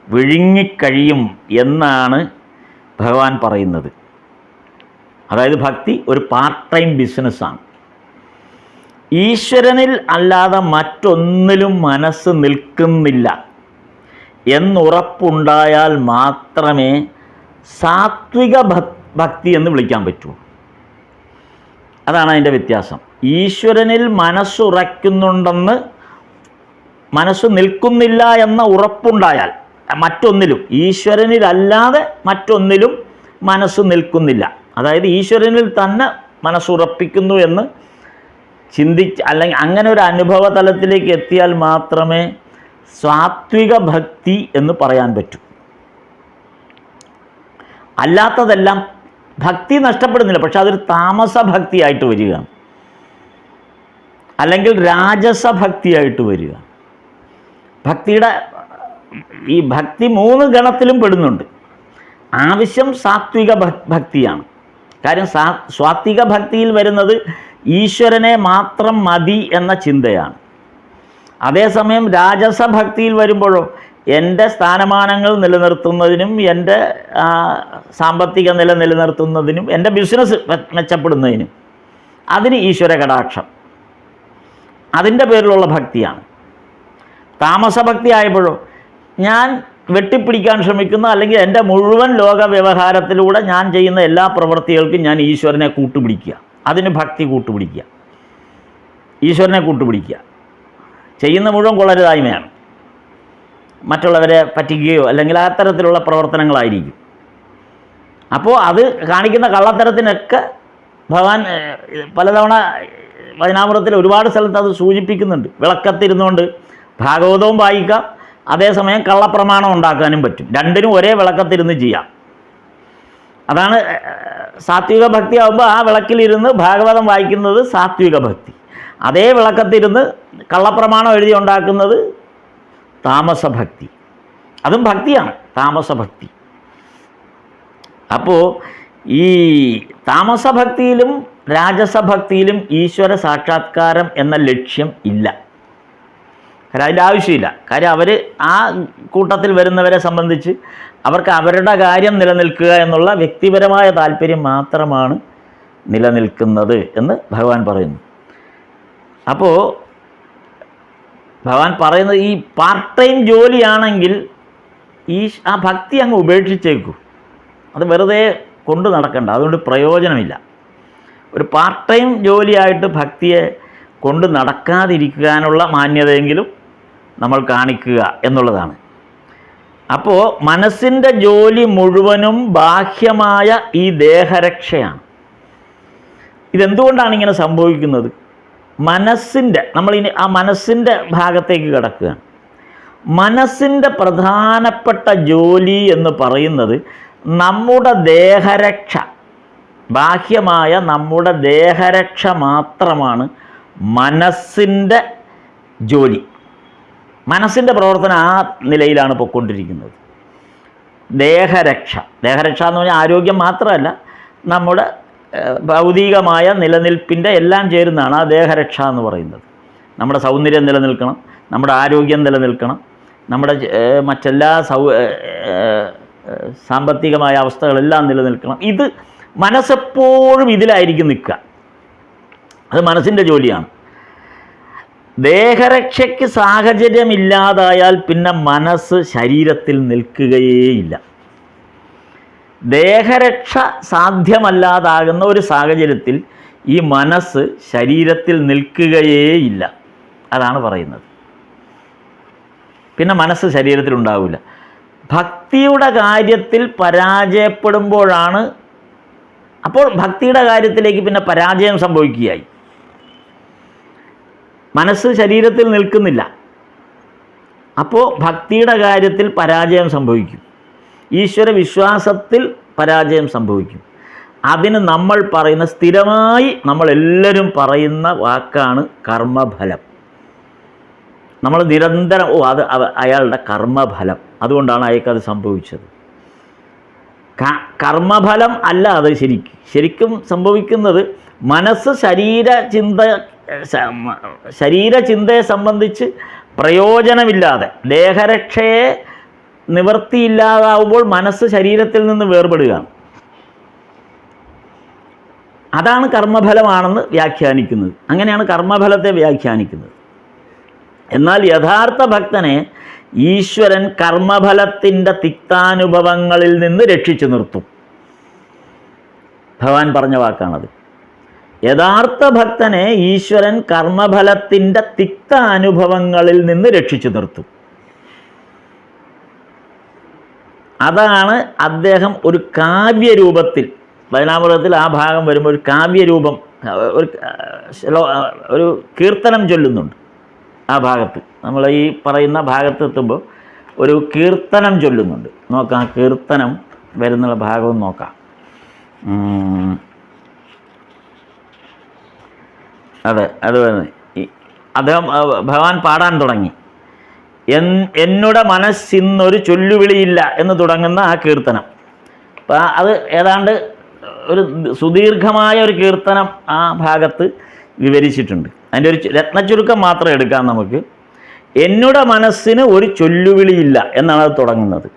വിഴുങ്ങിക്കഴിയും എന്നാണ് ഭഗവാൻ പറയുന്നത്. അതായത് ഭക്തി ഒരു പാർട്ട് ടൈം ബിസിനസ്സാണ്. ഈശ്വരനിൽ അല്ലാതെ മറ്റൊന്നിലും മനസ്സ് നിൽക്കുന്നില്ല എന്നുറപ്പുണ്ടായാൽ മാത്രമേ സാത്വിക ഭക്തി എന്ന് വിളിക്കാൻ പറ്റൂ. അതാണ് അതിൻ്റെ വ്യത്യാസം. ഈശ്വരനിൽ മനസ്സുറയ്ക്കുന്നുണ്ടെന്ന്, മനസ്സ് നിൽക്കുന്നില്ല എന്ന ഉറപ്പുണ്ടായാൽ, മറ്റൊന്നിലും ഈശ്വരനിലല്ലാതെ മറ്റൊന്നിലും മനസ്സ് നിൽക്കുന്നില്ല, അതായത് ഈശ്വരനിൽ തന്നെ മനസ്സുറപ്പിക്കുന്നു എന്ന് അല്ലെങ്കിൽ അങ്ങനെ ഒരു അനുഭവ തലത്തിലേക്ക് എത്തിയാൽ മാത്രമേ സാത്വിക ഭക്തി എന്ന് പറയാൻ പറ്റൂ. അല്ലാത്തതെല്ലാം ഭക്തി നഷ്ടപ്പെടുന്നില്ല, പക്ഷെ അതൊരു താമസ ഭക്തിയായിട്ട് വരികയാണ്, അല്ലെങ്കിൽ രാജസഭക്തിയായിട്ട് വരിക. ഭക്തിയുടെ ഈ ഭക്തി 3 ഗണത്തിലും പെടുന്നുണ്ട്. ആവശ്യം സാത്വിക ഭക്തിയാണ്. കാര്യം സാത്വിക ഭക്തിയിൽ വരുന്നത് ഈശ്വരനെ മാത്രം മതി എന്ന ചിന്തയാണ്. അതേസമയം രാജസഭക്തിയിൽ വരുമ്പോഴോ എൻ്റെ സ്ഥാനമാനങ്ങൾ നിലനിർത്തുന്നതിനും എൻ്റെ സാമ്പത്തിക നില നിലനിർത്തുന്നതിനും എൻ്റെ ബിസിനസ് മെച്ചപ്പെടുന്നതിനും അതിന് ഈശ്വര കടാക്ഷം, അതിൻ്റെ പേരിലുള്ള ഭക്തിയാണ്. താമസഭക്തി ആയപ്പോഴോ ഞാൻ വെട്ടിപ്പിടിക്കാൻ ശ്രമിക്കുന്ന, അല്ലെങ്കിൽ എൻ്റെ മുഴുവൻ ലോക വ്യവഹാരത്തിലൂടെ ഞാൻ ചെയ്യുന്ന എല്ലാ പ്രവൃത്തികൾക്കും ഞാൻ ഈശ്വരനെ കൂട്ടുപിടിക്കുക, അതിന് ഭക്തി കൂട്ടുപിടിക്കുക, ഈശ്വരനെ കൂട്ടുപിടിക്കുക. ചെയ്യുന്ന മുഴുവൻ കൊള്ളരുതായ്മയാണ്, മറ്റുള്ളവരെ പറ്റിക്കുകയോ അല്ലെങ്കിൽ അത്തരത്തിലുള്ള പ്രവർത്തനങ്ങളായിരിക്കും. അപ്പോൾ അത് കാണിക്കുന്ന കള്ളത്തരത്തിനൊക്കെ ഭഗവാൻ പലതവണ വചനാമൃതത്തിൽ ഒരുപാട് സ്ഥലത്ത് അത് സൂചിപ്പിക്കുന്നുണ്ട്. വിളക്കത്തിരുന്നുകൊണ്ട് ഭാഗവതവും വായിക്കാം, അതേസമയം കള്ളപ്രമാണം ഉണ്ടാക്കാനും പറ്റും. രണ്ടിനും ഒരേ വിളക്കത്തിരുന്ന് ചെയ്യാം. അതാണ് സാത്വിക ഭക്തി ആകുമ്പോൾ ആ വിളക്കിലിരുന്ന് ഭാഗവതം വായിക്കുന്നത് സാത്വിക ഭക്തി. അതേ വിളക്കത്തിരുന്ന് കള്ളപ്രമാണം എഴുതി ഉണ്ടാക്കുന്നത് താമസഭക്തി. അതും ഭക്തിയാണ്, താമസഭക്തി. അപ്പോൾ ഈ താമസഭക്തിയിലും രാജസഭക്തിയിലും ഈശ്വര സാക്ഷാത്കാരം എന്ന ലക്ഷ്യം ഇല്ല. കാര്യം അതിൻ്റെ ആവശ്യമില്ല. കാര്യം അവർ ആ കൂട്ടത്തിൽ വരുന്നവരെ സംബന്ധിച്ച് അവർക്ക് അവരുടെ കാര്യം നിലനിൽക്കുക എന്നുള്ള വ്യക്തിപരമായ താല്പര്യം മാത്രമാണ് നിലനിൽക്കുന്നത് എന്ന് ഭഗവാൻ പറയുന്നു. അപ്പോൾ ഭഗവാൻ പറയുന്നത് ഈ പാർട്ട് ടൈം ജോലിയാണെങ്കിൽ ആ ഭക്തി അങ്ങ് ഉപേക്ഷിച്ചേക്കൂ. അത് വെറുതെ കൊണ്ടു നടക്കണ്ട, അതുകൊണ്ട് പ്രയോജനമില്ല. ഒരു പാർട്ട് ടൈം ജോലിയായിട്ട് ഭക്തിയെ കൊണ്ട് നടക്കാതിരിക്കാനുള്ള മാന്യതയെങ്കിലും നമ്മൾ കാണിക്കുക എന്നുള്ളതാണ്. അപ്പോൾ മനസ്സിൻ്റെ ജോലി മുഴുവനും ബാഹ്യമായ ഈ ദേഹരക്ഷയാണ്. ഇതെന്തുകൊണ്ടാണ് ഇങ്ങനെ സംഭവിക്കുന്നത്? മനസ്സിൻ്റെ, നമ്മളിനി ആ മനസ്സിൻ്റെ ഭാഗത്തേക്ക് കിടക്കുകയാണ്. മനസ്സിൻ്റെ പ്രധാനപ്പെട്ട ജോലി എന്ന് പറയുന്നത് നമ്മുടെ ദേഹരക്ഷ, ബാഹ്യമായ നമ്മുടെ ദേഹരക്ഷ മാത്രമാണ് മനസ്സിൻ്റെ ജോലി. മനസ്സിൻ്റെ പ്രവർത്തനം ആ നിലയിലാണ് പൊയ്ക്കൊണ്ടിരിക്കുന്നത്. ദേഹരക്ഷ എന്ന് പറഞ്ഞാൽ ആരോഗ്യം മാത്രമല്ല, നമ്മുടെ ഭൗതികമായ നിലനിൽപ്പിൻ്റെ എല്ലാം ചേരുന്നതാണ് ആ ദേഹരക്ഷ എന്ന് പറയുന്നത്. നമ്മുടെ സൗന്ദര്യം നിലനിൽക്കണം, നമ്മുടെ ആരോഗ്യം നിലനിൽക്കണം, നമ്മുടെ മറ്റെല്ലാ സാമ്പത്തികമായ അവസ്ഥകളെല്ലാം നിലനിൽക്കണം. ഇത് മനസ്സെപ്പോഴും ഇതിലായിരിക്കും നിൽക്കുക. അത് മനസ്സിൻ്റെ ജോലിയാണ്. ദേഹരക്ഷയ്ക്ക് സാഹചര്യമില്ലാതായാൽ പിന്നെ മനസ്സ് ശരീരത്തിൽ നിൽക്കുകയേയില്ല. ദേഹരക്ഷ സാധ്യമല്ലാതാകുന്ന ഒരു സാഹചര്യത്തിൽ ഈ മനസ്സ് ശരീരത്തിൽ നിൽക്കുകയേയില്ല. അതാണ് പറയുന്നത്. പിന്നെ മനസ്സ് ശരീരത്തിലുണ്ടാവില്ല. ഭക്തിയുടെ കാര്യത്തിൽ പരാജയപ്പെടുമ്പോഴാണ്, അപ്പോൾ ഭക്തിയുടെ കാര്യത്തിലേക്ക് പിന്നെ പരാജയം സംഭവിക്കുകയായി. മനസ്സ് ശരീരത്തിൽ നിൽക്കുന്നില്ല, അപ്പോൾ ഭക്തിയുടെ കാര്യത്തിൽ പരാജയം സംഭവിക്കും. ഈശ്വര വിശ്വാസത്തിൽ പരാജയം സംഭവിക്കും. അതിന് നമ്മൾ പറയുന്ന, സ്ഥിരമായി നമ്മളെല്ലാവരും പറയുന്ന വാക്കാണ് കർമ്മഫലം. നമ്മൾ നിരന്തരം അത് അയാളുടെ കർമ്മഫലം, അതുകൊണ്ടാണ് അയാൾക്കത് സംഭവിച്ചത്. കർമ്മഫലം അല്ല അത്. ശരിക്കും സംഭവിക്കുന്നത് മനസ്സ് ശരീരചിന്തയെ സംബന്ധിച്ച് പ്രയോജനമില്ലാതെ, ദേഹരക്ഷയെ നിവൃത്തിയില്ലാതാവുമ്പോൾ മനസ്സ് ശരീരത്തിൽ നിന്ന് വേർപെടുകയാണ്. അതാണ് കർമ്മഫലമാണെന്ന് വ്യാഖ്യാനിക്കുന്നത്. അങ്ങനെയാണ് കർമ്മഫലത്തെ വ്യാഖ്യാനിക്കുന്നത്. എന്നാൽ യഥാർത്ഥ ഭക്തനെ ഈശ്വരൻ കർമ്മഫലത്തിൻ്റെ തിക്താനുഭവങ്ങളിൽ നിന്ന് രക്ഷിച്ചു നിർത്തും. ഭഗവാൻ പറഞ്ഞ വാക്കാണത്. യഥാർത്ഥ ഭക്തനെ ഈശ്വരൻ കർമ്മഫലത്തിൻ്റെ തിക്താനുഭവങ്ങളിൽ നിന്ന് രക്ഷിച്ചു നിർത്തും. അതാണ് അദ്ദേഹം ഒരു കാവ്യരൂപത്തിൽ, വചനാമൃതത്തിൽ ആ ഭാഗം വരുമ്പോൾ ഒരു കാവ്യരൂപം, ഒരു കീർത്തനം ചൊല്ലുന്നുണ്ട്. ആ ഭാഗത്ത് നമ്മൾ ഈ പറയുന്ന ഭാഗത്തെത്തുമ്പോൾ ഒരു കീർത്തനം ചൊല്ലുന്നുണ്ട്. നോക്കാം, ആ കീർത്തനം വരുന്നുള്ള ഭാഗവും നോക്കാം. അതെ, അത് വരുന്നത് അദ്ദേഹം ഭഗവാൻ പാടാൻ തുടങ്ങി. എന്നുടെ മനസ്സിന്നൊരു ചൊല്ലുവിളിയില്ല എന്ന് തുടങ്ങുന്ന ആ കീർത്തനം. അപ്പം അത് ഏതാണ്ട് ഒരു സുദീർഘമായ ഒരു കീർത്തനം ആ ഭാഗത്ത് വിവരിച്ചിട്ടുണ്ട്. അതിൻ്റെ ഒരു രത്നച്ചുരുക്കം മാത്രം എടുക്കാം നമുക്ക്. എന്നുടെ മനസ്സിന് ഒരു ചൊല്ലുവിളിയില്ല എന്നാണ് അത് തുടങ്ങുന്നത്.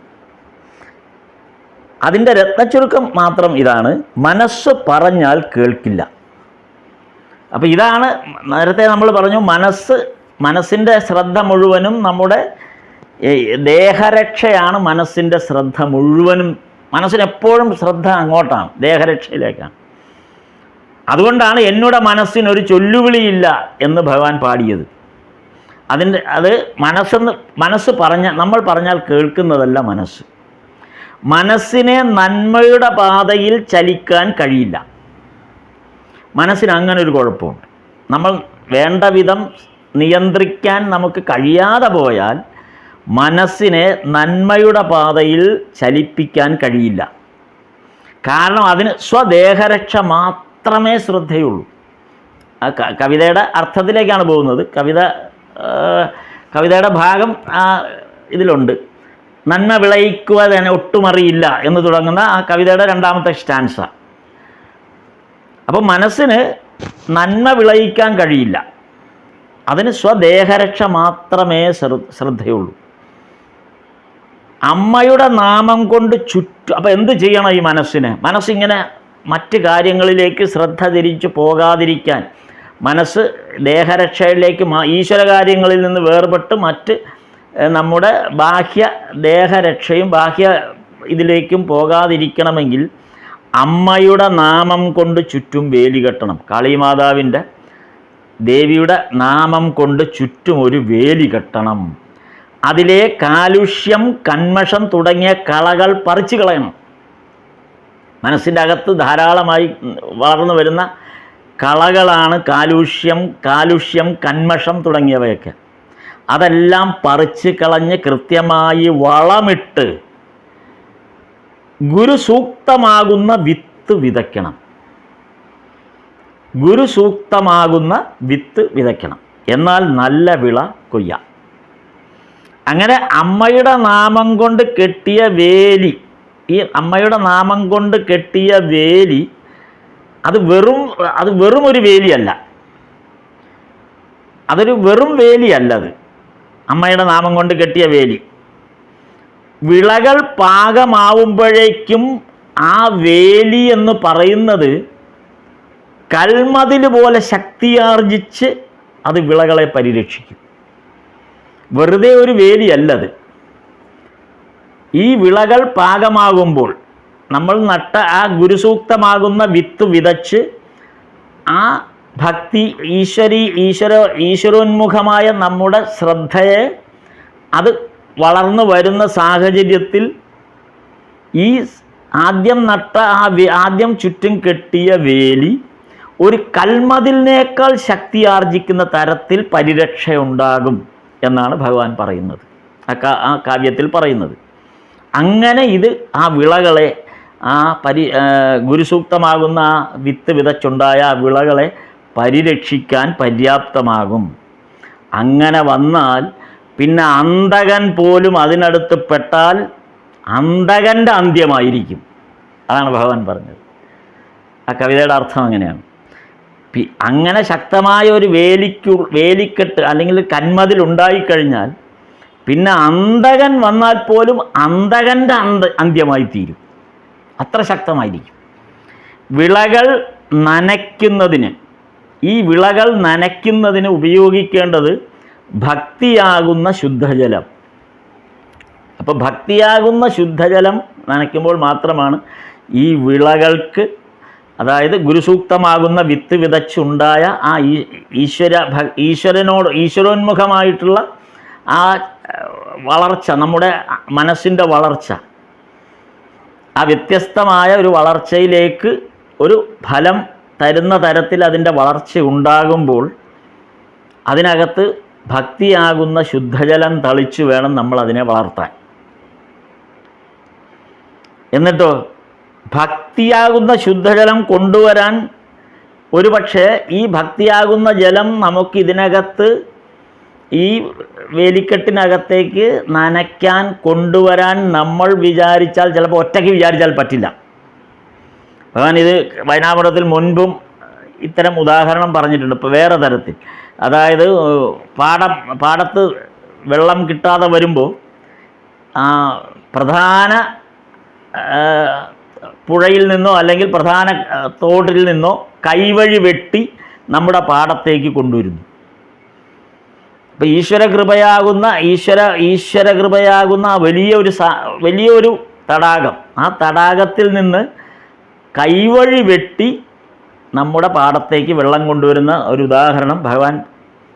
അതിൻ്റെ രത്നച്ചുരുക്കം മാത്രം ഇതാണ്: മനസ്സ് പറഞ്ഞാൽ കേൾക്കില്ല. അപ്പോൾ ഇതാണ് നേരത്തെ നമ്മൾ പറഞ്ഞു, മനസ്സിൻ്റെ ശ്രദ്ധ മുഴുവനും നമ്മുടെ ദേഹരക്ഷയാണ്. മനസ്സിൻ്റെ ശ്രദ്ധ മുഴുവനും, മനസ്സിനെപ്പോഴും ശ്രദ്ധ അങ്ങോട്ടാണ്, ദേഹരക്ഷയിലേക്കാണ്. അതുകൊണ്ടാണ് എന്നുടെ മനസ്സിനൊരു ചൊല്ലുവിളിയില്ല എന്ന് ഭഗവാൻ പാടിയത്. അത് മനസ്സ് നമ്മൾ പറഞ്ഞാൽ കേൾക്കുന്നതല്ല മനസ്സ്. മനസ്സിനെ നന്മയുടെ പാതയിൽ ചലിക്കാൻ കഴിയില്ല. മനസ്സിന് അങ്ങനെ ഒരു കുഴപ്പമുണ്ട്. നമ്മൾ വേണ്ട വിധം നിയന്ത്രിക്കാൻ നമുക്ക് കഴിയാതെ പോയാൽ മനസ്സിനെ നന്മയുടെ പാതയിൽ ചലിപ്പിക്കാൻ കഴിയില്ല. കാരണം അതിന് സ്വദേഹരക്ഷ മാത്രമേ ശ്രദ്ധയുള്ളൂ. ആ കവിതയുടെ അർത്ഥത്തിലേക്കാണ് പോകുന്നത്. കവിതയുടെ ഭാഗം ഇതിലുണ്ട്. നന്മ വിളയിക്കുക തന്നെ ഒട്ടുമറിയില്ല എന്ന് തുടങ്ങുന്ന ആ കവിതയുടെ രണ്ടാമത്തെ സ്റ്റാൻസ. അപ്പോൾ മനസ്സിന് നന്മ വിളയിക്കാൻ കഴിയില്ല, അതിന് സ്വദേഹരക്ഷ മാത്രമേ ശ്രദ്ധയുള്ളൂ. അമ്മയുടെ നാമം കൊണ്ട് അപ്പോൾ എന്ത് ചെയ്യണം ഈ മനസ്സിന്? മനസ്സിങ്ങനെ മറ്റ് കാര്യങ്ങളിലേക്ക് ശ്രദ്ധ തിരിച്ചു പോകാതിരിക്കാൻ, മനസ്സ് ദേഹരക്ഷയിലേക്ക് ഈശ്വര കാര്യങ്ങളിൽ നിന്ന് വേർപെട്ട് മറ്റ് നമ്മുടെ ബാഹ്യ ദേഹരക്ഷയും ബാഹ്യ ഇതിലേക്കും പോകാതിരിക്കണമെങ്കിൽ അമ്മയുടെ നാമം കൊണ്ട് ചുറ്റും വേലി കെട്ടണം. കാളിമാതാവിൻ്റെ, ദേവിയുടെ നാമം കൊണ്ട് ചുറ്റും ഒരു വേലി കെട്ടണം. അതിലെ കാലുഷ്യം, കന്മഷം തുടങ്ങിയ കളകൾ പറിച്ചു കളയണം. മനസ്സിൻ്റെ അകത്ത് ധാരാളമായി വളർന്നു വരുന്ന കളകളാണ് കാലുഷ്യം, കന്മഷം തുടങ്ങിയവയൊക്കെ. അതെല്ലാം പറിച്ച് കളഞ്ഞ് കൃത്യമായി വളമിട്ട് ഗുരുസൂക്തമാകുന്ന വിത്ത് വിതയ്ക്കണം. ഗുരുസൂക്തമാകുന്ന വിത്ത് വിതയ്ക്കണം, എന്നാൽ നല്ല വിള കൊയ്യാം. അങ്ങനെ അമ്മയുടെ നാമം കൊണ്ട് കെട്ടിയ വേലി, ഈ അമ്മയുടെ നാമം കൊണ്ട് കെട്ടിയ വേലി അത് വെറും ഒരു വേലിയല്ല. അതൊരു വെറും വേലിയല്ല. അത് അമ്മയുടെ നാമം കൊണ്ട് കെട്ടിയ വേലി. വിളകൾ പാകമാവുമ്പോഴേക്കും ആ വേലി എന്ന് പറയുന്നത് കൽമതിൽ പോലെ ശക്തിയാർജിച്ച് അത് വിളകളെ പരിരക്ഷിക്കും. വെറുതെ ഒരു വേലിയല്ലത്. ഈ വിളകൾ പാകമാകുമ്പോൾ നമ്മൾ നട്ട ആ ഗുരുസൂക്തമാകുന്ന വിത്ത് വിതച്ച് ആ ഭക്തി ഈശ്വരോന്മുഖമായ നമ്മുടെ ശ്രദ്ധയെ അത് വളർന്നു വരുന്ന സാഹചര്യത്തിൽ ഈ ആദ്യം ചുറ്റും കെട്ടിയ വേലി ഒരു കൽമതിലിനേക്കാൾ ശക്തി ആർജിക്കുന്ന തരത്തിൽ പരിരക്ഷയുണ്ടാകും എന്നാണ് ഭഗവാൻ പറയുന്നത്, ആ കാവ്യത്തിൽ പറയുന്നത്. അങ്ങനെ ഇത് ആ വിളകളെ ഗുരുസൂക്തമാകുന്ന ആ വിത്ത് വിതച്ചുണ്ടായ ആ വിളകളെ പരിരക്ഷിക്കാൻ പര്യാപ്തമാകും. അങ്ങനെ വന്നാൽ പിന്നെ അന്തകൻ പോലും അതിനടുത്ത് പെട്ടാൽ അന്തകൻ്റെ അന്ത്യമായിരിക്കും. അതാണ് ഭഗവാൻ പറഞ്ഞത്. ആ കവിതയുടെ അർത്ഥം അങ്ങനെയാണ്. അങ്ങനെ ശക്തമായ ഒരു വേലിക്കെട്ട് അല്ലെങ്കിൽ കന്മതിൽ ഉണ്ടായിക്കഴിഞ്ഞാൽ പിന്നെ അന്തകൻ വന്നാൽ പോലും അന്തകൻ്റെ അന്ത്യമായി തീരും. അത്ര ശക്തമായിരിക്കും. വിളകൾ നനയ്ക്കുന്നതിന് ഉപയോഗിക്കേണ്ടത് ഭക്തിയാകുന്ന ശുദ്ധജലം. അപ്പോൾ ഭക്തിയാകുന്ന ശുദ്ധജലം നനയ്ക്കുമ്പോൾ മാത്രമാണ് ഈ വിളകൾക്ക്, അതായത് ഗുരുസൂക്തമാകുന്ന വിത്ത് വിതച്ചുണ്ടായ ആ ഈശ്വരോന്മുഖമായിട്ടുള്ള ആ വളർച്ച, നമ്മുടെ മനസ്സിൻ്റെ വളർച്ച, ആ വ്യത്യസ്തമായ ഒരു വളർച്ചയിലേക്ക് ഒരു ഫലം തരുന്ന തരത്തിൽ അതിൻ്റെ വളർച്ച ഉണ്ടാകുമ്പോൾ അതിനകത്ത് ഭക്തിയാകുന്ന ശുദ്ധജലം തളിച്ചു വേണം നമ്മൾ അതിനെ വളർത്താൻ. എന്നിട്ടോ ഭക്തിയാകുന്ന ശുദ്ധജലം കൊണ്ടുവരാൻ ഒരുപക്ഷെ ഈ ഭക്തിയാകുന്ന ജലം നമുക്കിതിനകത്ത് ഈ വേലിക്കെട്ടിനകത്തേക്ക് നനയ്ക്കാൻ കൊണ്ടുവരാൻ നമ്മൾ വിചാരിച്ചാൽ, ചിലപ്പോൾ ഒറ്റയ്ക്ക് വിചാരിച്ചാൽ പറ്റില്ല. ഭഗവാൻ ഇത് വൈനാമൃതത്തിൽ മുൻപും ഇത്തരം ഉദാഹരണം പറഞ്ഞിട്ടുണ്ട്. ഇപ്പോൾ വേറെ തരത്തിൽ, അതായത് പാടത്ത് വെള്ളം കിട്ടാതെ വരുമ്പോൾ പ്രധാന പുഴയിൽ നിന്നോ അല്ലെങ്കിൽ പ്രധാന തോട്ടിൽ നിന്നോ കൈവഴി വെട്ടി നമ്മുടെ പാടത്തേക്ക് കൊണ്ടുവരുന്നു. അപ്പോൾ ഈശ്വരകൃപയാകുന്ന വലിയൊരു തടാകം, ആ തടാകത്തിൽ നിന്ന് കൈവഴി വെട്ടി നമ്മുടെ പാടത്തേക്ക് വെള്ളം കൊണ്ടുവരുന്ന ഒരു ഉദാഹരണം ഭഗവാൻ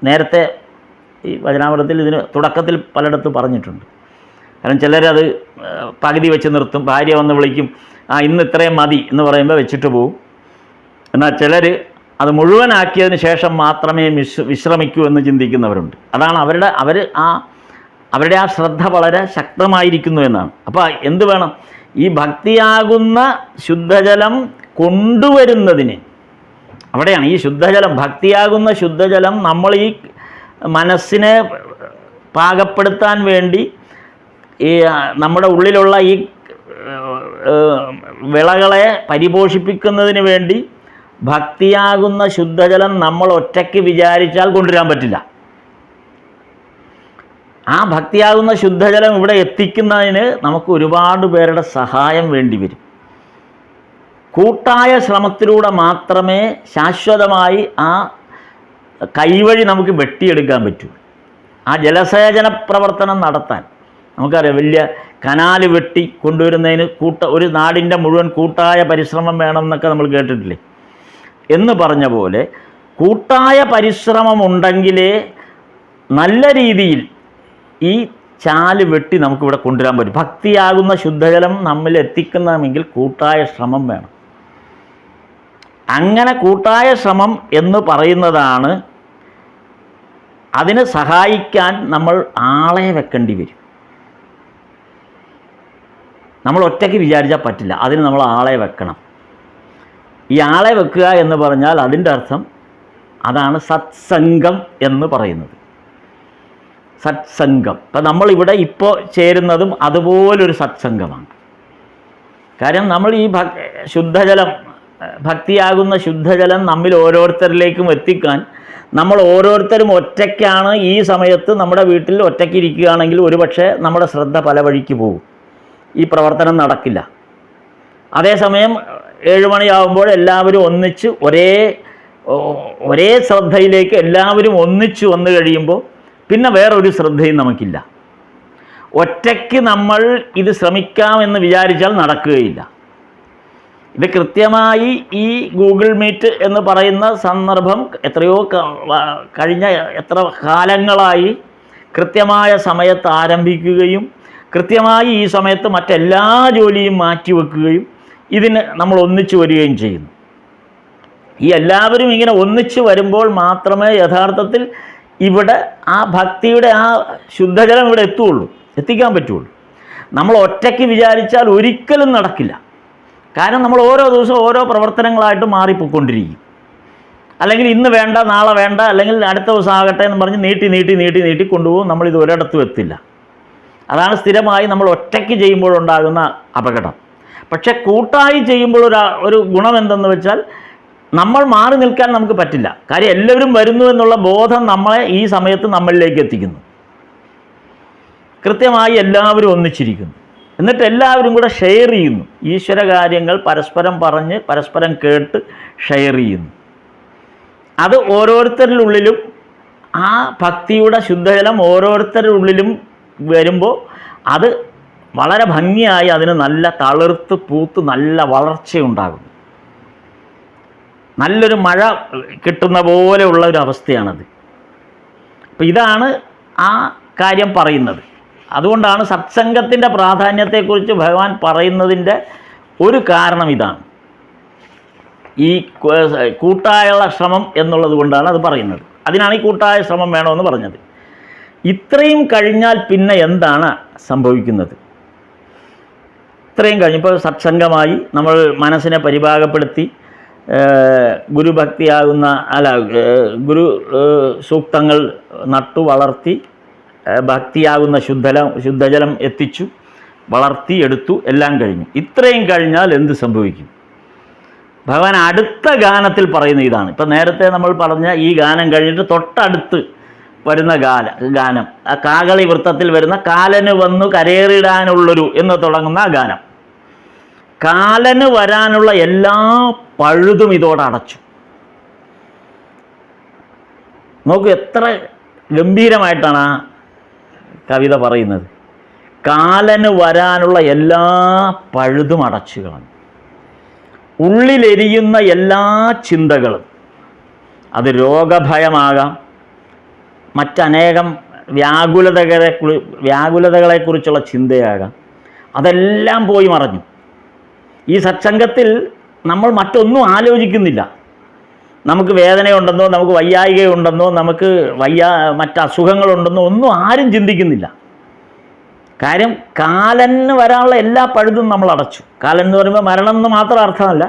നേരത്തെ ഈ വചനാമൃതത്തിൽ ഇതിന് തുടക്കത്തിൽ പലയിടത്തും പറഞ്ഞിട്ടുണ്ട്. കാരണം ചിലരത് പകുതി വെച്ച് നിർത്തും. ഭാര്യ വന്ന് വിളിക്കും, ഇന്ന് ഇത്രയും മതി എന്ന് പറയുമ്പോൾ വെച്ചിട്ട് പോവും. എന്നാൽ ചിലർ അത് മുഴുവനാക്കിയതിന് ശേഷം മാത്രമേ വിശ്രമിക്കൂ എന്ന് ചിന്തിക്കുന്നവരുണ്ട്. അതാണ് അവരുടെ ആ ശ്രദ്ധ വളരെ ശക്തമായിരിക്കുന്നു എന്നാണ്. അപ്പോൾ എന്ത് വേണം? ഈ ഭക്തിയാകുന്ന ശുദ്ധജലം കൊണ്ടുവരുന്നതിന്, അവിടെയാണ് ഈ ശുദ്ധജലം, ഭക്തിയാകുന്ന ശുദ്ധജലം നമ്മൾ ഈ മനസ്സിനെ പാകപ്പെടുത്താൻ വേണ്ടി ഈ നമ്മുടെ ഉള്ളിലുള്ള ഈ വിളകളെ പരിപോഷിപ്പിക്കുന്നതിന് വേണ്ടി ഭക്തിയാകുന്ന ശുദ്ധജലം നമ്മൾ ഒറ്റയ്ക്ക് വിചാരിച്ചാൽ കൊണ്ടുവരാൻ പറ്റില്ല. ആ ഭക്തിയാകുന്ന ശുദ്ധജലം ഇവിടെ എത്തിക്കുന്നതിന് നമുക്ക് ഒരുപാട് പേരുടെ സഹായം വേണ്ടി വരും. കൂട്ടായ ശ്രമത്തിലൂടെ മാത്രമേ ശാശ്വതമായി ആ കൈവഴി നമുക്ക് വെട്ടിയെടുക്കാൻ പറ്റൂ. ആ ജലസേചന പ്രവർത്തനം നടത്താൻ നമുക്കറിയാം, വലിയ കനാല് വെട്ടി കൊണ്ടുവരുന്നതിന് ഒരു നാടിൻ്റെ മുഴുവൻ കൂട്ടായ പരിശ്രമം വേണമെന്നൊക്കെ നമ്മൾ കേട്ടിട്ടില്ലേ? എന്ന് പറഞ്ഞ പോലെ കൂട്ടായ പരിശ്രമമുണ്ടെങ്കിലേ നല്ല രീതിയിൽ ഈ ചാല് വെട്ടി നമുക്കിവിടെ കൊണ്ടുവരാൻ പറ്റും. ഭക്തിയാകുന്ന ശുദ്ധജലം നമ്മിൽ എത്തിക്കണമെങ്കിൽ കൂട്ടായ ശ്രമം വേണം. അങ്ങനെ കൂട്ടായ ശ്രമം എന്ന് പറയുന്നതാണ്, അതിന് സഹായിക്കാൻ നമ്മൾ ആളെ വെക്കേണ്ടി വരും. നമ്മൾ ഒറ്റയ്ക്ക് വിചാരിച്ചാൽ പറ്റില്ല, അതിന് നമ്മൾ ആളെ വെക്കണം. ഈ ആളെ വെക്കുക എന്ന് പറഞ്ഞാൽ അതിൻ്റെ അർത്ഥം അതാണ് സത്സംഗം എന്ന് പറയുന്നത്. സത്സംഗം. ഇപ്പം നമ്മളിവിടെ ഇപ്പോൾ ചേരുന്നതും അതുപോലൊരു സത്സംഗമാണ്. കാര്യം നമ്മൾ ഈ ശുദ്ധജലം, ഭക്തിയാകുന്ന ശുദ്ധജലം നമ്മിൽ ഓരോരുത്തരിലേക്കും എത്തിക്കാൻ നമ്മൾ ഓരോരുത്തരും ഒറ്റയ്ക്കാണ്. ഈ സമയത്ത് നമ്മുടെ വീട്ടിൽ ഒറ്റയ്ക്ക് ഇരിക്കുകയാണെങ്കിൽ ഒരുപക്ഷെ നമ്മുടെ ശ്രദ്ധ പല വഴിക്ക് പോകും, ഈ പ്രവർത്തനം നടക്കില്ല. അതേസമയം 7 മണിയാകുമ്പോൾ എല്ലാവരും ഒന്നിച്ച് ഒരേ ശ്രദ്ധയിലേക്ക് എല്ലാവരും ഒന്നിച്ച് വന്നു കഴിയുമ്പോൾ പിന്നെ വേറൊരു ശ്രദ്ധയും നമുക്കില്ല. ഒറ്റയ്ക്ക് നമ്മൾ ഇത് ശ്രമിക്കാമെന്ന് വിചാരിച്ചാൽ നടക്കുകയില്ല. ഇത് കൃത്യമായി ഈ ഗൂഗിൾ മീറ്റ് എന്ന് പറയുന്ന സന്ദർഭം കഴിഞ്ഞ എത്ര കാലങ്ങളായി കൃത്യമായ സമയത്ത് ആരംഭിക്കുകയും കൃത്യമായി ഈ സമയത്ത് മറ്റെല്ലാ ജോലിയും മാറ്റിവെക്കുകയും ഇതിന് നമ്മൾ ഒന്നിച്ചു വരികയും ചെയ്യുന്നു. ഈ എല്ലാവരും ഇങ്ങനെ ഒന്നിച്ചു വരുമ്പോൾ മാത്രമേ യഥാർത്ഥത്തിൽ ഇവിടെ ആ ഭക്തിയുടെ ആ ശുദ്ധജലം ഇവിടെ എത്തിക്കാൻ പറ്റുള്ളൂ. നമ്മൾ ഒറ്റയ്ക്ക് വിചാരിച്ചാൽ ഒരിക്കലും നടക്കില്ല. കാരണം നമ്മൾ ഓരോ ദിവസവും ഓരോ പ്രവർത്തനങ്ങളായിട്ട് മാറിപ്പോയിക്കൊണ്ടിരിക്കും. അല്ലെങ്കിൽ ഇന്ന് വേണ്ട, നാളെ വേണ്ട, അല്ലെങ്കിൽ അടുത്ത ദിവസം ആകട്ടെ എന്ന് പറഞ്ഞ് നീട്ടി കൊണ്ടുപോകും. നമ്മളിത് ഒരിടത്തും എത്തില്ല. അതാണ് സ്ഥിരമായി നമ്മൾ ഒറ്റയ്ക്ക് ചെയ്യുമ്പോഴുണ്ടാകുന്ന അപകടം. പക്ഷെ കൂട്ടായി ചെയ്യുമ്പോൾ ഒരു ഗുണം എന്തെന്ന് വെച്ചാൽ നമ്മൾ മാറി നിൽക്കാൻ നമുക്ക് പറ്റില്ല. കാര്യം എല്ലാവരും വരുന്നു എന്നുള്ള ബോധം നമ്മളെ ഈ സമയത്ത് നമ്മളിലേക്ക് എത്തിക്കുന്നു. കൃത്യമായി എല്ലാവരും ഒന്നിച്ചിരിക്കുന്നു. എന്നിട്ട് എല്ലാവരും കൂടെ ഷെയർ ചെയ്യുന്നു. ഈശ്വര കാര്യങ്ങൾ പരസ്പരം പറഞ്ഞ് പരസ്പരം കേട്ട് ഷെയർ ചെയ്യുന്നു. അത് ഓരോരുത്തരിലുള്ളിലും ആ ഭക്തിയുടെ ശുദ്ധജലം ഓരോരുത്തരുടെ ഉള്ളിലും വരുമ്പോൾ അത് വളരെ ഭംഗിയായി അതിന് നല്ല തളിർത്ത് പൂത്ത് നല്ല വളർച്ചയുണ്ടാകും. നല്ലൊരു മഴ കിട്ടുന്ന പോലെയുള്ള ഒരു അവസ്ഥയാണത്. അപ്പോൾ ഇതാണ് ആ കാര്യം പറയുന്നത്. അതുകൊണ്ടാണ് സത്സംഗത്തിൻ്റെ പ്രാധാന്യത്തെക്കുറിച്ച് ഭഗവാൻ പറയുന്നതിൻ്റെ ഒരു കാരണം ഇതാണ്. ഈ കൂട്ടായുള്ള ശ്രമം എന്നുള്ളത് കൊണ്ടാണ് അത് പറയുന്നത്. അതിനാണ് ഈ കൂട്ടായ ശ്രമം വേണമെന്ന് പറഞ്ഞത്. ഇത്രയും കഴിഞ്ഞാൽ പിന്നെ എന്താണ് സംഭവിക്കുന്നത്? ഇത്രയും കഴിഞ്ഞപ്പോൾ സത്സംഗമായി നമ്മൾ മനസ്സിനെ പരിഭാഗപ്പെടുത്തി ഗുരുഭക്തിയാകുന്ന ഗുരു സൂക്തങ്ങൾ നട്ടു വളർത്തി ഭക്തിയാകുന്ന ശുദ്ധജലം എത്തിച്ചു, വളർത്തി എടുത്തു, എല്ലാം കഴിഞ്ഞു. ഇത്രയും കഴിഞ്ഞാൽ എന്ത് സംഭവിക്കും? ഭഗവാൻ അടുത്ത ഗാനത്തിൽ പറയുന്ന ഇതാണ്. ഇപ്പം നേരത്തെ നമ്മൾ പറഞ്ഞ ഈ ഗാനം കഴിഞ്ഞിട്ട് തൊട്ടടുത്ത് വരുന്ന ഗാനം ആ കാകളി വൃത്തത്തിൽ വരുന്ന കാലന് വന്നു കരേറിടാനുള്ളൊരു എന്ന് തുടങ്ങുന്ന ആ ഗാനം. കാലന് വരാനുള്ള എല്ലാ പഴുതും ഇതോടെ അടച്ചു. നോക്കൂ, എത്ര ഗംഭീരമായിട്ടാണ് ആ കവിത പറയുന്നത്. കാലന് വരാനുള്ള എല്ലാ പഴുതും അടച്ചു കളഞ്ഞു. ഉള്ളിലെരിയുന്ന എല്ലാ ചിന്തകളും, അത് രോഗഭയമാകാം, മറ്റനേകം വ്യാകുലതകളെക്കുറിച്ചുള്ള ചിന്തയാകാം, അതെല്ലാം പോയി മറഞ്ഞു. ഈ സത്സംഗത്തിൽ നമ്മൾ മറ്റൊന്നും ആലോചിക്കുന്നില്ല. നമുക്ക് വേദനയുണ്ടെന്നോ നമുക്ക് വയ്യായികയുണ്ടെന്നോ നമുക്ക് മറ്റ് അസുഖങ്ങളുണ്ടെന്നോ ഒന്നും ആരും ചിന്തിക്കുന്നില്ല. കാര്യം കാലന് വരാനുള്ള എല്ലാ പഴുതും നമ്മൾ അടച്ചു. കാലൻ എന്ന് പറയുമ്പോൾ മരണം എന്ന് മാത്രം അർത്ഥമല്ല,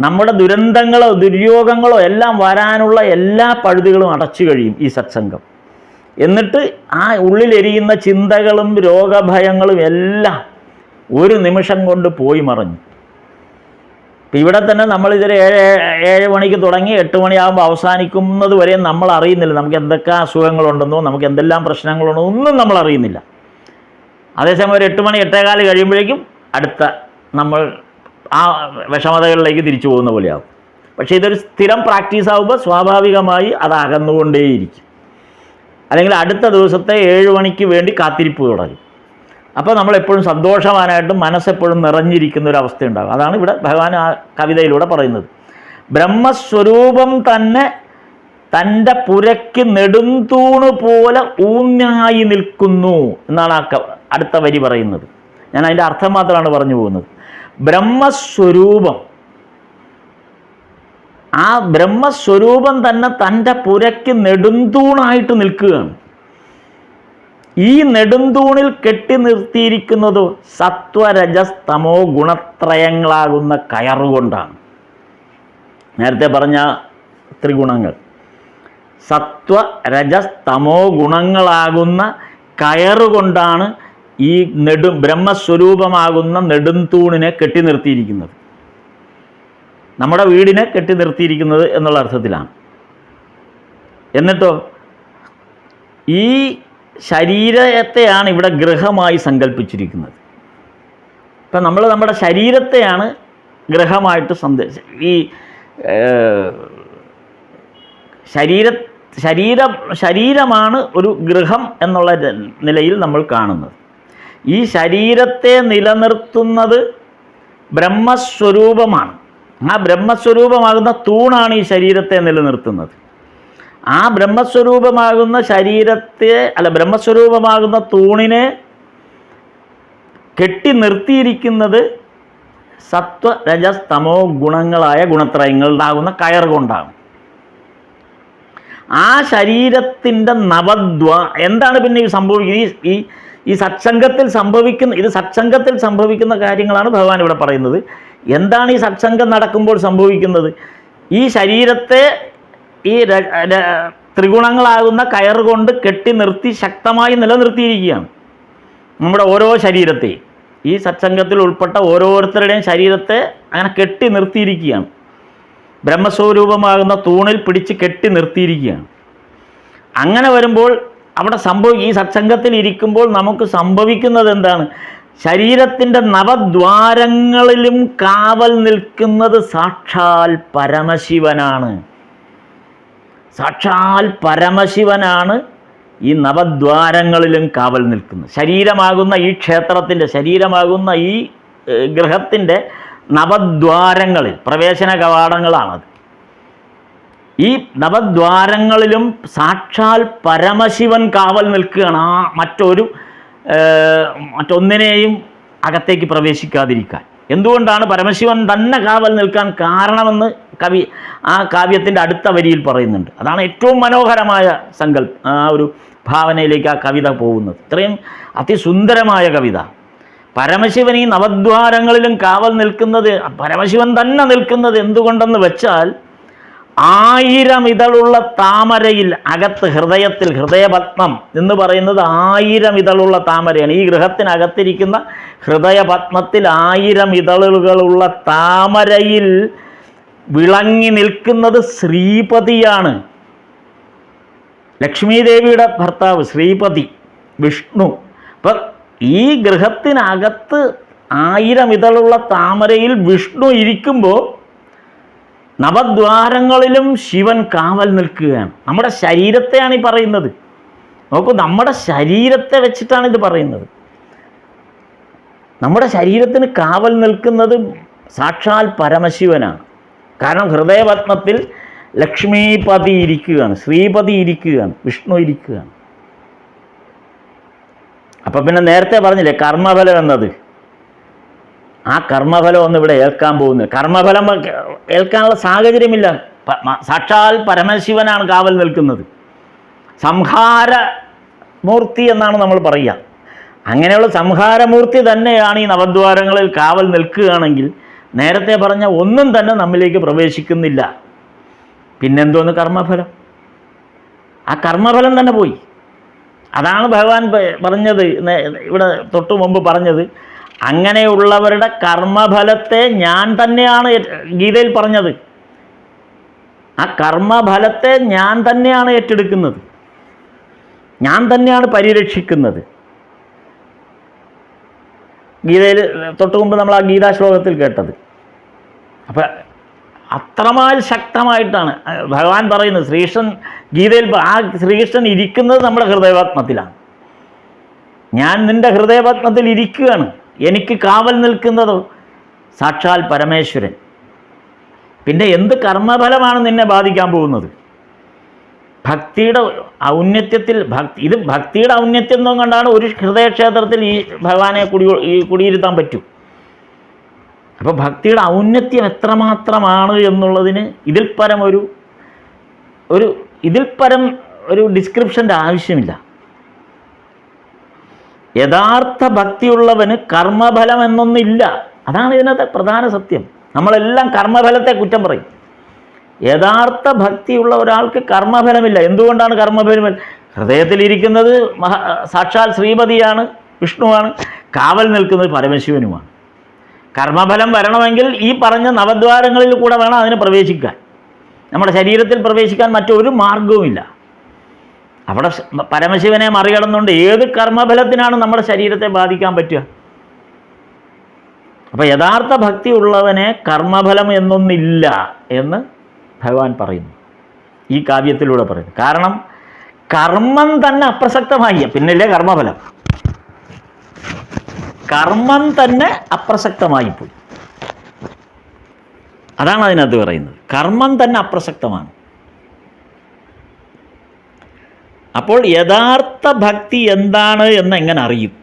നമ്മുടെ ദുരന്തങ്ങളോ ദുര്യോഗങ്ങളോ എല്ലാം വരാനുള്ള എല്ലാ പഴുതുകളും അടച്ചു കഴിയും ഈ സത്സംഗം. എന്നിട്ട് ആ ഉള്ളിലെരിയുന്ന ചിന്തകളും രോഗഭയങ്ങളും എല്ലാം ഒരു നിമിഷം കൊണ്ട് പോയി മറഞ്ഞു. ഇവിടെ തന്നെ നമ്മളിതൊരു 7 മണിക്ക് തുടങ്ങി 8 മണിയാകുമ്പോൾ അവസാനിക്കുന്നത് വരെ നമ്മൾ അറിയുന്നില്ല നമുക്ക് എന്തൊക്കെ അസുഖങ്ങളുണ്ടെന്നോ നമുക്ക് എന്തെല്ലാം പ്രശ്നങ്ങളുണ്ടോ ഒന്നും നമ്മൾ അറിയുന്നില്ല. അതേസമയം ഒരു 8 മണി 8:15 കഴിയുമ്പോഴേക്കും അടുത്ത നമ്മൾ ആ വിഷമതകളിലേക്ക് തിരിച്ചു പോകുന്ന പോലെയാകും. പക്ഷേ ഇതൊരു സ്ഥിരം പ്രാക്ടീസ് ആകുമ്പോൾ സ്വാഭാവികമായി അത് അകന്നുകൊണ്ടേയിരിക്കും. അല്ലെങ്കിൽ അടുത്ത ദിവസത്തെ 7 മണിക്ക് വേണ്ടി കാത്തിരിപ്പ് തുടരും. അപ്പോൾ നമ്മളെപ്പോഴും സന്തോഷവാനായിട്ടും മനസ്സെപ്പോഴും നിറഞ്ഞിരിക്കുന്ന ഒരു അവസ്ഥ ഉണ്ടാകും. അതാണ് ഇവിടെ ഭഗവാൻ ആ കവിതയിലൂടെ പറയുന്നത്. ബ്രഹ്മസ്വരൂപം തന്നെ തൻ്റെ പുരയ്ക്ക് നെടുംതൂണ് പോലെ ഊന്നായി നിൽക്കുന്നു എന്നാണ് അടുത്ത വരി പറയുന്നത്. ഞാൻ അതിൻ്റെ അർത്ഥം മാത്രമാണ് പറഞ്ഞു പോകുന്നത്. ബ്രഹ്മസ്വരൂപം, ആ ബ്രഹ്മസ്വരൂപം തന്നെ തൻ്റെ പുരയ്ക്ക് നെടുംതൂണായിട്ട് നിൽക്കുകയാണ്. ഈ നെടുംതൂണിൽ കെട്ടി നിർത്തിയിരിക്കുന്നതോ സത്വരജസ്തമോ ഗുണത്രയങ്ങളാകുന്ന കയറുകൊണ്ടാണ്. നേരത്തെ പറഞ്ഞ ത്രിഗുണങ്ങൾ സത്വ രജസ്തമോ ഗുണങ്ങളാകുന്ന കയറുകൊണ്ടാണ് ഈ ബ്രഹ്മസ്വരൂപമാകുന്ന നെടുംതൂണിനെ കെട്ടി നിർത്തിയിരിക്കുന്നത്. നമ്മുടെ വീടിനെ കെട്ടി നിർത്തിയിരിക്കുന്നത് എന്നുള്ള അർത്ഥത്തിലാണ്. എന്നിട്ടോ ഈ ശരീരത്തെയാണ് ഇവിടെ ഗൃഹമായി സങ്കല്പിച്ചിരിക്കുന്നത്. ഇപ്പം നമ്മൾ നമ്മുടെ ശരീരത്തെയാണ് ഗൃഹമായിട്ട് ഈ ശരീരമാണ് ഒരു ഗൃഹം എന്നുള്ള നിലയിൽ നമ്മൾ കാണുന്നത്. ഈ ശരീരത്തെ നിലനിർത്തുന്നത് ബ്രഹ്മസ്വരൂപമാണ്. ആ ബ്രഹ്മസ്വരൂപമാകുന്ന തൂണാണ് ഈ ശരീരത്തെ നിലനിർത്തുന്നത്. ആ ബ്രഹ്മസ്വരൂപമാകുന്ന ബ്രഹ്മസ്വരൂപമാകുന്ന തൂണിനെ കെട്ടി നിർത്തിയിരിക്കുന്നത് സത്വ രജസ്തമോ ഗുണങ്ങളായ ഗുണത്രയങ്ങളുണ്ടാകുന്ന കയർ കൊണ്ടാണ്. ആ ശരീരത്തിൻ്റെ എന്താണ് പിന്നെ ഈ സംഭവിക്കുന്നത്? ഈ സത്സംഗത്തിൽ സംഭവിക്കുന്ന കാര്യങ്ങളാണ് ഭഗവാൻ ഇവിടെ പറയുന്നത്. എന്താണ് ഈ സത്സംഗം നടക്കുമ്പോൾ സംഭവിക്കുന്നത്? ഈ ശരീരത്തെ ഈ ത്രിഗുണങ്ങളാകുന്ന കയറുകൊണ്ട് കെട്ടി നിർത്തി ശക്തമായി നിലനിർത്തിയിരിക്കുകയാണ്. നമ്മുടെ ഓരോ ശരീരത്തെയും ഈ സത്സംഗത്തിൽ ഉൾപ്പെട്ട ഓരോരുത്തരുടെയും ശരീരത്തെ അങ്ങനെ കെട്ടി നിർത്തിയിരിക്കുകയാണ്. ബ്രഹ്മസ്വരൂപമാകുന്ന തൂണിൽ പിടിച്ച് കെട്ടി നിർത്തിയിരിക്കുകയാണ്. അങ്ങനെ വരുമ്പോൾ അവിടെ ഈ സത്സംഗത്തിൽ ഇരിക്കുമ്പോൾ നമുക്ക് സംഭവിക്കുന്നത് എന്താണ്? ശരീരത്തിൻ്റെ നവദ്വാരങ്ങളിലും കാവൽ നിൽക്കുന്നത് സാക്ഷാൽ പരമശിവനാണ്. സാക്ഷാൽ പരമശിവനാണ് ഈ നവദ്വാരങ്ങളിലും കാവൽ നിൽക്കുന്നത്. ശരീരമാകുന്ന ഈ ക്ഷേത്രത്തിൻ്റെ, ശരീരമാകുന്ന ഈ ഗൃഹത്തിൻ്റെ നവദ്വാരങ്ങളിൽ പ്രവേശന കവാടങ്ങളാണത്. ഈ നവദ്വാരങ്ങളിലും സാക്ഷാൽ പരമശിവൻ കാവൽ നിൽക്കുകയാണ്. ആ മറ്റൊന്നിനെയും അകത്തേക്ക് പ്രവേശിക്കാതിരിക്കാൻ. എന്തുകൊണ്ടാണ് പരമശിവൻ തന്നെ കാവൽ നിൽക്കാൻ കാരണമെന്ന് ആ കാവ്യത്തിൻ്റെ അടുത്ത വരിയിൽ പറയുന്നുണ്ട്. അതാണ് ഏറ്റവും മനോഹരമായ ആ ഒരു ഭാവനയിലേക്ക് ആ കവിത പോകുന്നത്. ഇത്രയും അതിസുന്ദരമായ കവിത. പരമശിവൻ ഈ നവദ്വാരങ്ങളിലും കാവൽ നിൽക്കുന്നത്, പരമശിവൻ തന്നെ നിൽക്കുന്നത് എന്തുകൊണ്ടെന്ന് വെച്ചാൽ 1000 ഇതളുള്ള താമരയിൽ അകത്ത് ഹൃദയത്തിൽ, ഹൃദയപത്മം എന്ന് പറയുന്നത് 1000 ഇതളുള്ള താമരയാണ്. ഈ ഗൃഹത്തിനകത്തിരിക്കുന്ന ഹൃദയപത്മത്തിൽ 1000 ഇതളുകളുള്ള താമരയിൽ വിളങ്ങി നിൽക്കുന്നത് ശ്രീപതിയാണ്. ലക്ഷ്മീദേവിയുടെ ഭർത്താവ് ശ്രീപതി വിഷ്ണു. അപ്പം ഈ ഗൃഹത്തിനകത്ത് 1000 ഇതളുള്ള താമരയിൽ വിഷ്ണു ഇരിക്കുമ്പോൾ നവദ്വാരങ്ങളിലും ശിവൻ കാവൽ നിൽക്കുകയാണ്. നമ്മുടെ ശരീരത്തെയാണ് ഈ പറയുന്നത്. നോക്കൂ, നമ്മുടെ ശരീരത്തെ വെച്ചിട്ടാണ് ഇത് പറയുന്നത്. നമ്മുടെ ശരീരത്തിന് കാവൽ നിൽക്കുന്നത് സാക്ഷാൽ പരമശിവനാണ്. കാരണം ഹൃദയപത്മത്തിൽ ലക്ഷ്മീപതി ഇരിക്കുകയാണ്, ശ്രീപതി ഇരിക്കുകയാണ്, വിഷ്ണു ഇരിക്കുകയാണ്. അപ്പം പിന്നെ നേരത്തെ പറഞ്ഞില്ലേ കർമ്മഫലം എന്നത്, ആ കർമ്മഫലം ഒന്നും ഇവിടെ ഏൽക്കാൻ പോകുന്നില്ല. കർമ്മഫലം ഏൽക്കാനുള്ള സാഹചര്യമില്ല. സാക്ഷാൽ പരമശിവനാണ് കാവൽ നിൽക്കുന്നത്. സംഹാരമൂർത്തി എന്നാണ് നമ്മൾ പറയുക. അങ്ങനെയുള്ള സംഹാരമൂർത്തി തന്നെയാണ് ഈ നവദ്വാരങ്ങളിൽ കാവൽ നിൽക്കുകയാണെങ്കിൽ നേരത്തെ പറഞ്ഞ ഒന്നും തന്നെ നമ്മിലേക്ക് പ്രവേശിക്കുന്നില്ല. പിന്നെന്തോന്ന് കർമ്മഫലം? ആ കർമ്മഫലം തന്നെ പോയി. അതാണ് ഭഗവാൻ പറഞ്ഞത്, ഇവിടെ തൊട്ടു മുമ്പ് പറഞ്ഞത്. അങ്ങനെയുള്ളവരുടെ കർമ്മഫലത്തെ ഞാൻ തന്നെയാണ് ഗീതയിൽ പറഞ്ഞത്. ആ കർമ്മഫലത്തെ ഞാൻ തന്നെയാണ് ഏറ്റെടുക്കുന്നത്, ഞാൻ തന്നെയാണ് പരിരക്ഷിക്കുന്നത്. ഗീതയിൽ തൊട്ടു മുമ്പ് നമ്മൾ ആ ഗീതാ ശ്ലോകത്തിൽ കേട്ടത്. അപ്പം അത്രമാൽ ശക്തമായിട്ടാണ് ഭഗവാൻ പറയുന്നത്. ശ്രീകൃഷ്ണൻ ഗീതയിൽ ആ ശ്രീകൃഷ്ണൻ ഇരിക്കുന്നത് നമ്മുടെ ഹൃദയപത്മത്തിലാണ്. ഞാൻ നിൻ്റെ ഹൃദയപത്മത്തിൽ ഇരിക്കുകയാണ്, എനിക്ക് കാവൽ നിൽക്കുന്നതോ സാക്ഷാൽ പരമേശ്വരൻ. പിന്നെ എന്ത് കർമ്മഫലമാണ് നിന്നെ ബാധിക്കാൻ പോകുന്നത്? ഭക്തിയുടെ ഔന്നത്യത്തിൽ ഇത് ഭക്തിയുടെ ഔന്നത്യം എന്നും കണ്ടാണ് ഒരു ഹൃദയക്ഷേത്രത്തിൽ ഈ ഭഗവാനെ കുടിയിരുത്താൻ പറ്റും. അപ്പോൾ ഭക്തിയുടെ ഔന്നത്യം എത്രമാത്രമാണ് എന്നുള്ളതിന് ഇതിൽ പരം ഒരു ഡിസ്ക്രിപ്ഷൻ്റെ ആവശ്യമില്ല. യഥാർത്ഥ ഭക്തിയുള്ളവന് കർമ്മഫലം എന്നൊന്നില്ല. അതാണ് ഇതിനകത്തെ പ്രധാന സത്യം. നമ്മളെല്ലാം കർമ്മഫലത്തെ കുറ്റം പറയും. യഥാർത്ഥ ഭക്തിയുള്ള ഒരാൾക്ക് കർമ്മഫലമില്ല. എന്തുകൊണ്ടാണ് കർമ്മഫലം? ഹൃദയത്തിലിരിക്കുന്നത് സാക്ഷാൽ ശ്രീപതിയാണ്, വിഷ്ണുവാണ്. കാവൽ നിൽക്കുന്നത് പരമശിവനുമാണ്. കർമ്മഫലം വരണമെങ്കിൽ ഈ പറഞ്ഞ നവദ്വാരങ്ങളിൽ കൂടെ വേണം അതിന് പ്രവേശിക്കാൻ. നമ്മുടെ ശരീരത്തിൽ പ്രവേശിക്കാൻ മറ്റൊരു മാർഗവുമില്ല. അവിടെ പരമശിവനെ മറികടന്നുകൊണ്ട് ഏത് കർമ്മഫലത്തിനാണ് നമ്മുടെ ശരീരത്തെ ബാധിക്കാൻ പറ്റുക? അപ്പോൾ യഥാർത്ഥ ഭക്തിയുള്ളവനെ കർമ്മഫലം എന്നൊന്നില്ല എന്ന് ഭഗവാൻ പറയുന്നു, ഈ കാവ്യത്തിലൂടെ പറയുന്നു. കാരണം കർമ്മം തന്നെ അപ്രസക്തമായി, പിന്നില്ലേ കർമ്മഫലം. കർമ്മം തന്നെ അപ്രസക്തമായിപ്പോയി. അതാണ് അതിനകത്ത് പറയുന്നത്. കർമ്മം തന്നെ അപ്രസക്തമാണ്. അപ്പോൾ യഥാർത്ഥ ഭക്തി എന്താണ് എന്ന് എങ്ങനെ അറിയും?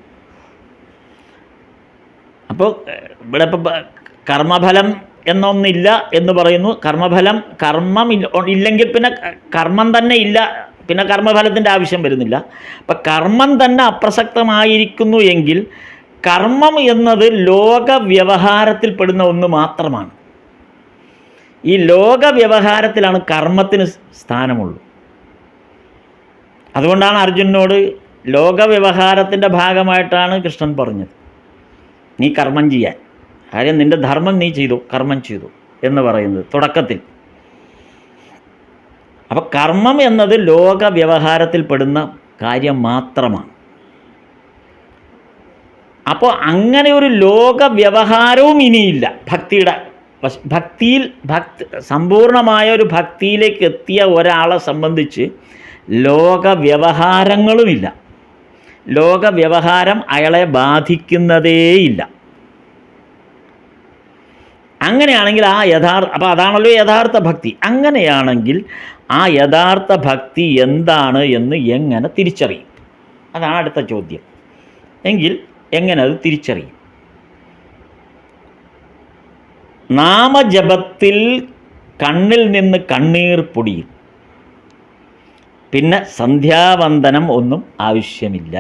അപ്പോൾ ഇവിടെ ഇപ്പം കർമ്മഫലം എന്നൊന്നില്ല എന്ന് പറയുന്നു. കർമ്മം ഇല്ലെങ്കിൽ പിന്നെ കർമ്മം തന്നെ ഇല്ല, പിന്നെ കർമ്മഫലത്തിൻ്റെ ആവശ്യം വരുന്നില്ല. അപ്പം കർമ്മം തന്നെ അപ്രസക്തമായിരിക്കുന്നു എങ്കിൽ കർമ്മം എന്നത് ലോക വ്യവഹാരത്തിൽപ്പെടുന്ന ഒന്ന് മാത്രമാണ്. ഈ ലോക വ്യവഹാരത്തിലാണ് കർമ്മത്തിന് സ്ഥാനമുള്ളൂ. അതുകൊണ്ടാണ് അർജുനനോട് ലോക വ്യവഹാരത്തിൻ്റെ ഭാഗമായിട്ടാണ് കൃഷ്ണൻ പറഞ്ഞത്, നീ കർമ്മം ചെയ്യാൻ. കാര്യം നിൻ്റെ ധർമ്മം നീ ചെയ്തു, കർമ്മം ചെയ്തു എന്ന് പറയുന്നത് തുടക്കത്തിൽ. അപ്പോൾ കർമ്മം എന്നത് ലോക വ്യവഹാരത്തിൽപ്പെടുന്ന കാര്യം മാത്രമാണ്. അപ്പോൾ അങ്ങനെ ഒരു ലോക വ്യവഹാരവും ഇനിയില്ല ഭക്തിയുടെ സമ്പൂർണമായ ഒരു ഭക്തിയിലേക്ക് എത്തിയ ഒരാളെ സംബന്ധിച്ച് ലോക വ്യവഹാരങ്ങളുമില്ല. ലോക വ്യവഹാരം അയാളെ ബാധിക്കുന്നതേയില്ല. അങ്ങനെയാണെങ്കിൽ അപ്പോൾ അതാണല്ലോ യഥാർത്ഥ ഭക്തി. അങ്ങനെയാണെങ്കിൽ ആ യഥാർത്ഥ ഭക്തി എന്താണ് എന്ന് എങ്ങനെ തിരിച്ചറിയും? അതാണ് അടുത്ത ചോദ്യം. എങ്കിൽ എങ്ങനെ അത് തിരിച്ചറിയും? നാമജപത്തിൽ കണ്ണിൽ നിന്ന് കണ്ണീർ പൊടിയും, പിന്നെ സന്ധ്യാവന്ദനം ഒന്നും ആവശ്യമില്ല.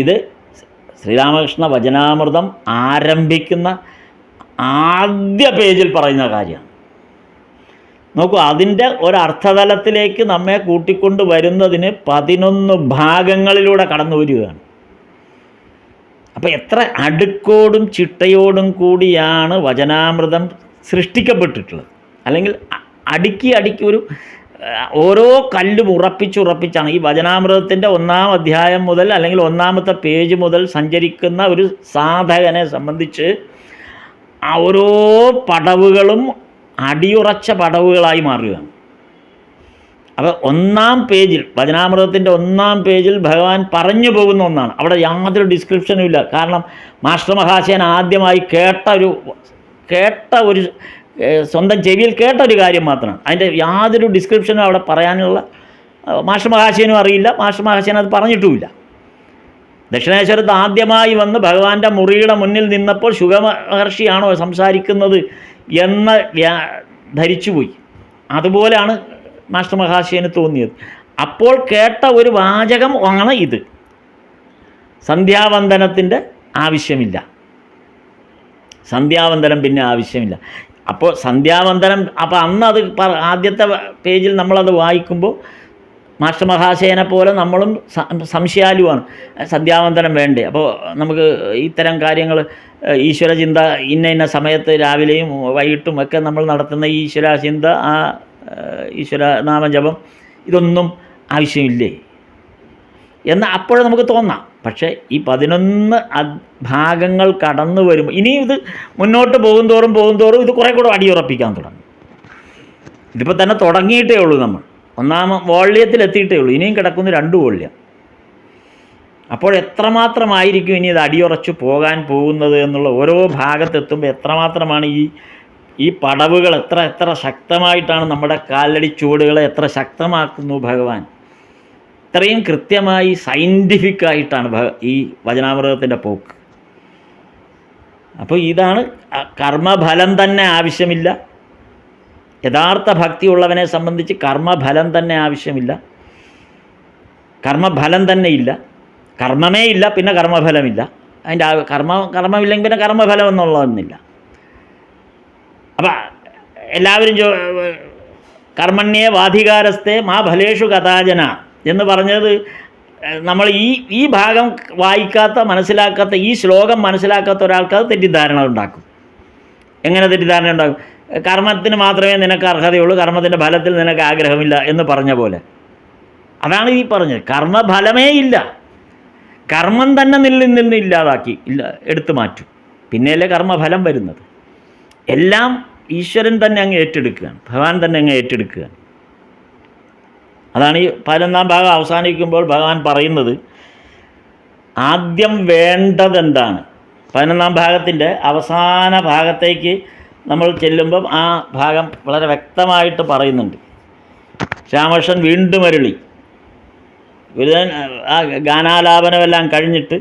ഇത് ശ്രീരാമകൃഷ്ണ വചനാമൃതം ആരംഭിക്കുന്ന ആദ്യ പേജിൽ പറയുന്ന കാര്യമാണ്. നോക്കൂ, അതിൻ്റെ ഒരർത്ഥതലത്തിലേക്ക് നമ്മെ കൂട്ടിക്കൊണ്ട് വരുന്നതിന് 11 ഭാഗങ്ങളിലൂടെ കടന്നു വരികയാണ്. അപ്പോൾ എത്ര അടുക്കോടും ചിട്ടയോടും കൂടിയാണ് വചനാമൃതം സൃഷ്ടിക്കപ്പെട്ടിട്ടുള്ളത്. അല്ലെങ്കിൽ അടുക്കി ഒരു ഓരോ കല്ലും ഉറപ്പിച്ചാണ് ഈ വചനാമൃതത്തിൻ്റെ 1-ാം അധ്യായം മുതൽ അല്ലെങ്കിൽ 1-ാമത്തെ പേജ് മുതൽ സഞ്ചരിക്കുന്ന ഒരു സാധകനെ സംബന്ധിച്ച് ആ ഓരോ പടവുകളും അടിയുറച്ച പടവുകളായി മാറുകയാണ്. അപ്പോൾ 1-ാം പേജിൽ വചനാമൃതത്തിൻ്റെ 1-ാം പേജിൽ ഭഗവാൻ പറഞ്ഞു പോകുന്ന ഒന്നാണ്. അവിടെ യാതൊരു ഡിസ്ക്രിപ്ഷനും ഇല്ല. കാരണം മാസ്റ്റർ മഹാശയൻ ആദ്യമായി കേട്ട ഒരു സ്വന്തം ചെവിയിൽ കേട്ട ഒരു കാര്യം മാത്രമാണ്. അതിൻ്റെ യാതൊരു ഡിസ്ക്രിപ്ഷനും അവിടെ പറയാനുള്ള മാസ്റ്റർ മഹാശയനും അറിയില്ല, മാസ്റ്റർ മഹാശയൻ അത് പറഞ്ഞിട്ടുമില്ല. ദക്ഷിണേശ്വരത്ത് ആദ്യമായി വന്ന് ഭഗവാന്റെ മുറിയുടെ മുന്നിൽ നിന്നപ്പോൾ ശുഗമഹർഷിയാണോ സംസാരിക്കുന്നത് എന്ന് ധരിച്ചുപോയി. അതുപോലെയാണ് മാസ്റ്റർ മഹാശയന് തോന്നിയത്. അപ്പോൾ കേട്ട ഒരു വാചകം ആണ് ഇത്. സന്ധ്യാവന്ദനത്തിൻ്റെ ആവശ്യമില്ല. സന്ധ്യാവന്ദനം പിന്നെ ആവശ്യമില്ല. അപ്പോൾ സന്ധ്യാവന്ദനം, അപ്പോൾ അന്ന് അത് ആദ്യത്തെ പേജിൽ നമ്മളത് വായിക്കുമ്പോൾ മാസ്റ്റർ മഹാശയനെ പോലെ നമ്മളും സംശയാലുവാണ്. സന്ധ്യാവന്ദനം വേണ്ടേ? അപ്പോൾ നമുക്ക് ഇത്തരം കാര്യങ്ങൾ ഈശ്വരചിന്ത ഇന്ന സമയത്ത് രാവിലെയും വൈകിട്ടും ഒക്കെ നമ്മൾ നടത്തുന്ന ഈശ്വരചിന്ത, ആ ഈശ്വര നാമജപം, ഇതൊന്നും ആവശ്യമില്ലേ എന്ന് അപ്പോഴും നമുക്ക് തോന്നാം. പക്ഷേ ഈ 11 ഭാഗങ്ങൾ കടന്നു വരുമ്പോൾ ഇനിയും ഇത് മുന്നോട്ട് പോകും തോറും ഇത് കുറേ കൂടെ അടിയുറപ്പിക്കാൻ തുടങ്ങും. ഇതിപ്പോൾ തന്നെ തുടങ്ങിയിട്ടേ ഉള്ളൂ. നമ്മൾ 1ാം വോള്യത്തിൽ എത്തിയിട്ടേ ഉള്ളൂ. ഇനിയും കിടക്കുന്ന 2 വോള്യം. അപ്പോൾ എത്രമാത്രമായിരിക്കും ഇനി ഇത് അടിയുറച്ചു പോകാൻ പോകുന്നത് എന്നുള്ള ഓരോ ഭാഗത്തെത്തുമ്പോൾ എത്രമാത്രമാണ് ഈ പടവുകൾ എത്ര ശക്തമായിട്ടാണ് നമ്മുടെ കാലടി ചുവടുകളെ എത്ര ശക്തമാക്കുന്നു ഭഗവാൻ. ഇത്രയും കൃത്യമായി സയൻറ്റിഫിക്കായിട്ടാണ് ഈ വചനാമൃതത്തിൻ്റെ പോക്ക്. അപ്പോൾ ഇതാണ് കർമ്മഫലം തന്നെ ആവശ്യമില്ല. യഥാർത്ഥ ഭക്തിയുള്ളവനെ സംബന്ധിച്ച് കർമ്മഫലം തന്നെ ആവശ്യമില്ല. കർമ്മഫലം തന്നെ ഇല്ല. കർമ്മമേ ഇല്ല, പിന്നെ കർമ്മഫലമില്ല. അതിൻ്റെ കർമ്മമില്ലെങ്കിൽ പിന്നെ കർമ്മഫലം എന്നുള്ളതൊന്നുമില്ല. അപ്പം എല്ലാവരും കർമ്മണ്യേ വാധികാരസ്ഥേ മാ ഫലേഷു കഥാചന എന്ന് പറഞ്ഞത് നമ്മൾ ഈ ഭാഗം വായിക്കാത്ത, മനസ്സിലാക്കാത്ത, ഈ ശ്ലോകം മനസ്സിലാക്കാത്ത ഒരാൾക്ക് അത് തെറ്റിദ്ധാരണ ഉണ്ടാക്കും. എങ്ങനെ തെറ്റിദ്ധാരണ ഉണ്ടാക്കും? കർമ്മത്തിന് മാത്രമേ നിനക്ക് അർഹതയുള്ളൂ, കർമ്മത്തിൻ്റെ ഫലത്തിൽ നിനക്ക് ആഗ്രഹമില്ല എന്ന് പറഞ്ഞ പോലെ. അതാണ് ഈ പറഞ്ഞത്. കർമ്മഫലമേ ഇല്ല. കർമ്മം തന്നെ നിന്ന് ഇല്ലാതാക്കി എടുത്തു മാറ്റും. പിന്നെയല്ലേ കർമ്മഫലം വരുന്നത്. എല്ലാം ഈശ്വരൻ തന്നെ അങ്ങ് ഏറ്റെടുക്കുകയാണ്, ഭഗവാൻ തന്നെ അങ്ങ് ഏറ്റെടുക്കുകയാണ്. അതാണ് ഈ 11ാം ഭാഗം അവസാനിക്കുമ്പോൾ ഭഗവാൻ പറയുന്നത്. ആദ്യം വേണ്ടതെന്താണ്? 11ാം ഭാഗത്തിൻ്റെ അവസാന ഭാഗത്തേക്ക് നമ്മൾ ചെല്ലുമ്പം ആ ഭാഗം വളരെ വ്യക്തമായിട്ട് പറയുന്നുണ്ട്. രാമകൃഷ്ണൻ വീണ്ടും അരുളി. ഗുരുദൻ ആ ഗാനാലാപനമെല്ലാം കഴിഞ്ഞിട്ട്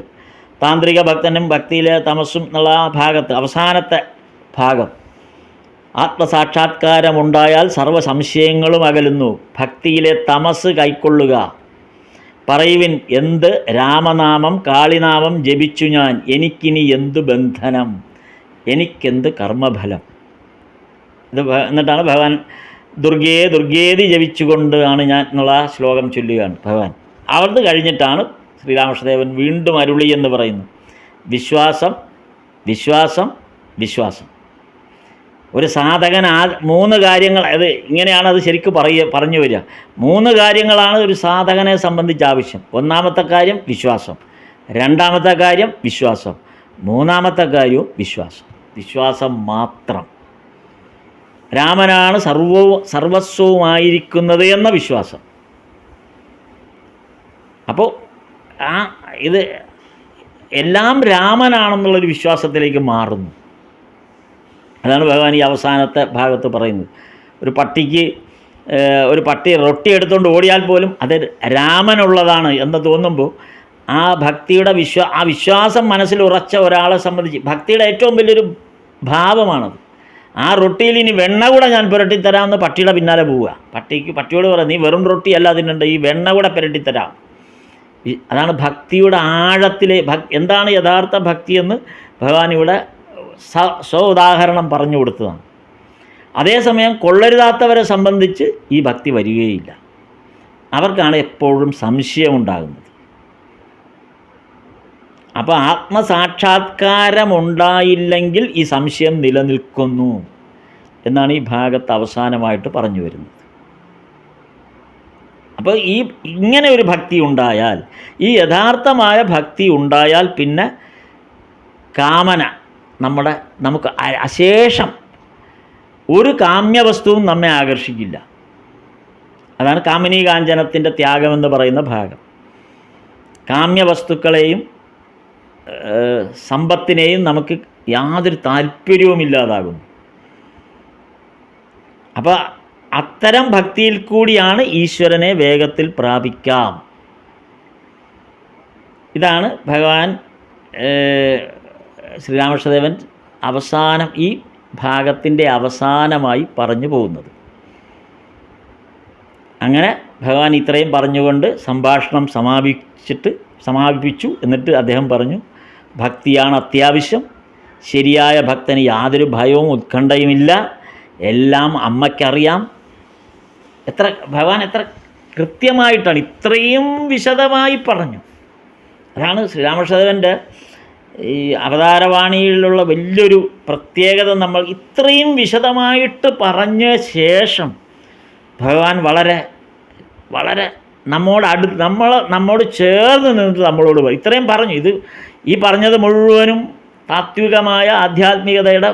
താന്ത്രിക ഭക്തനും ഭക്തിയിലെ തമസ്സും എന്നുള്ള ആ ഭാഗത്ത് അവസാനത്തെ ഭാഗം, ആത്മസാക്ഷാത്കാരമുണ്ടായാൽ സർവ്വ സംശയങ്ങളും അകലുന്നു, ഭക്തിയിലെ തമസ് കൈക്കൊള്ളുക, പറയുവിൻ എന്ത് രാമനാമം കാളിനാമം ജപിച്ചു ഞാൻ, എനിക്കിനി എന്തു ബന്ധനം, എനിക്കെന്ത് കർമ്മഫലം. ഇത് എന്നിട്ടാണ് ഭഗവാൻ ദുർഗേതി ജപിച്ചുകൊണ്ട് ആണ് ഞാൻ എന്നുള്ള ശ്ലോകം ചൊല്ലുകയാണ് ഭഗവാൻ. അവിടുന്ന് കഴിഞ്ഞിട്ടാണ് ശ്രീരാമകൃഷ്ണദേവൻ വീണ്ടും അരുളി എന്ന് പറയുന്നു. വിശ്വാസം വിശ്വാസം വിശ്വാസം. ഒരു സാധകൻ 3 കാര്യങ്ങൾ, അത് ഇങ്ങനെയാണ് അത് ശരിക്കും പറഞ്ഞു വരിക. 3 കാര്യങ്ങളാണ് ഒരു സാധകനെ സംബന്ധിച്ച് ആവശ്യം. 1ാമത്തെ കാര്യം വിശ്വാസം, 2ാമത്തെ കാര്യം വിശ്വാസം, 3ാമത്തെ കാര്യവും വിശ്വാസം. വിശ്വാസം മാത്രം. രാമനാണ് സർവസ്വവുമായിരിക്കുന്നത് എന്ന വിശ്വാസം. അപ്പോൾ ഇത് എല്ലാം രാമനാണെന്നുള്ളൊരു വിശ്വാസത്തിലേക്ക് മാറുന്നു. അതാണ് ഭഗവാൻ ഈ അവസാനത്തെ ഭാഗത്ത് പറയുന്നത്. ഒരു പട്ടി റൊട്ടി എടുത്തുകൊണ്ട് ഓടിയാൽ പോലും അത് രാമനുള്ളതാണ് എന്ന് തോന്നുമ്പോൾ ആ ഭക്തിയുടെ വിശ്വാസം മനസ്സിൽ ഉറച്ച ഒരാളെ സംബന്ധിച്ച് ഭക്തിയുടെ ഏറ്റവും വലിയൊരു ഭാവമാണത്. ആ റൊട്ടിയിൽ ഇനി വെണ്ണ കൂടെ ഞാൻ പുരട്ടിത്തരാമെന്ന് പട്ടിയുടെ പിന്നാലെ പോവുക. പട്ടിയോട് പറയാം, നീ വെറും റൊട്ടിയല്ല അതിനുണ്ട്, ഈ വെണ്ണ കൂടെ പുരട്ടിത്തരാം. അതാണ് ഭക്തിയുടെ ആഴത്തിലെ എന്താണ് യഥാർത്ഥ ഭക്തിയെന്ന് ഭഗവാൻ ഇവിടെ ഉദാഹരണം പറഞ്ഞു കൊടുത്തതാണ്. അതേസമയം കൊള്ളരുതാത്തവരെ സംബന്ധിച്ച് ഈ ഭക്തി വരികയില്ല. അവർക്കാണ് എപ്പോഴും സംശയമുണ്ടാകുന്നത്. അപ്പോൾ ആത്മസാക്ഷാത്കാരമുണ്ടായില്ലെങ്കിൽ ഈ സംശയം നിലനിൽക്കുന്നു എന്നാണ് ഈ ഭാഗത്ത് അവസാനമായിട്ട് പറഞ്ഞു വരുന്നത്. അപ്പോൾ ഇങ്ങനെ ഒരു ഭക്തി ഉണ്ടായാൽ, ഈ യഥാർത്ഥമായ ഭക്തി ഉണ്ടായാൽ പിന്നെ കാമന നമുക്ക് അശേഷം ഒരു കാമ്യവസ്തുവും നമ്മെ ആകർഷിക്കില്ല. അതാണ് കാമിനീ കാഞ്ചനത്തിൻ്റെ ത്യാഗമെന്ന് പറയുന്ന ഭാഗം. കാമ്യവസ്തുക്കളെയും സമ്പത്തിനെയും നമുക്ക് യാതൊരു താല്പര്യവുമില്ലാതാകുന്നു. അപ്പോൾ അത്തരം ഭക്തിയിൽ കൂടിയാണ് ഈശ്വരനെ വേഗത്തിൽ പ്രാപിക്കാം. ഇതാണ് ഭഗവാൻ ശ്രീരാമകൃഷ്ണദേവൻ അവസാനം ഈ ഭാഗത്തിൻ്റെ അവസാനമായി പറഞ്ഞു പോകുന്നത്. അങ്ങനെ ഭഗവാൻ ഇത്രയും പറഞ്ഞുകൊണ്ട് സംഭാഷണം സമാപിച്ചിട്ട് സമാപിപ്പിച്ചു. എന്നിട്ട് അദ്ദേഹം പറഞ്ഞു, ഭക്തിയാണ് അത്യാവശ്യം, ശരിയായ ഭക്തന് യാതൊരു ഭയവും ഉത്കണ്ഠയുമില്ല, എല്ലാം അമ്മയ്ക്കറിയാം. ഭഗവാൻ എത്ര കൃത്യമായിട്ടാണ്, ഇത്രയും വിശദമായി പറഞ്ഞു. അതാണ് ശ്രീരാമകൃഷ്ണദേവൻ്റെ ഈ അവതാരവാണിയിലുള്ള വലിയൊരു പ്രത്യേകത. നമ്മൾ ഇത്രയും വിശദമായിട്ട് പറഞ്ഞ ശേഷം ഭഗവാൻ വളരെ വളരെ നമ്മോട് ചേർന്ന് നിന്നിട്ട് നമ്മളോട് പറയും. ഇത്രയും പറഞ്ഞു. ഈ പറഞ്ഞത് മുഴുവനും താത്വികമായ ആധ്യാത്മികതയുടെ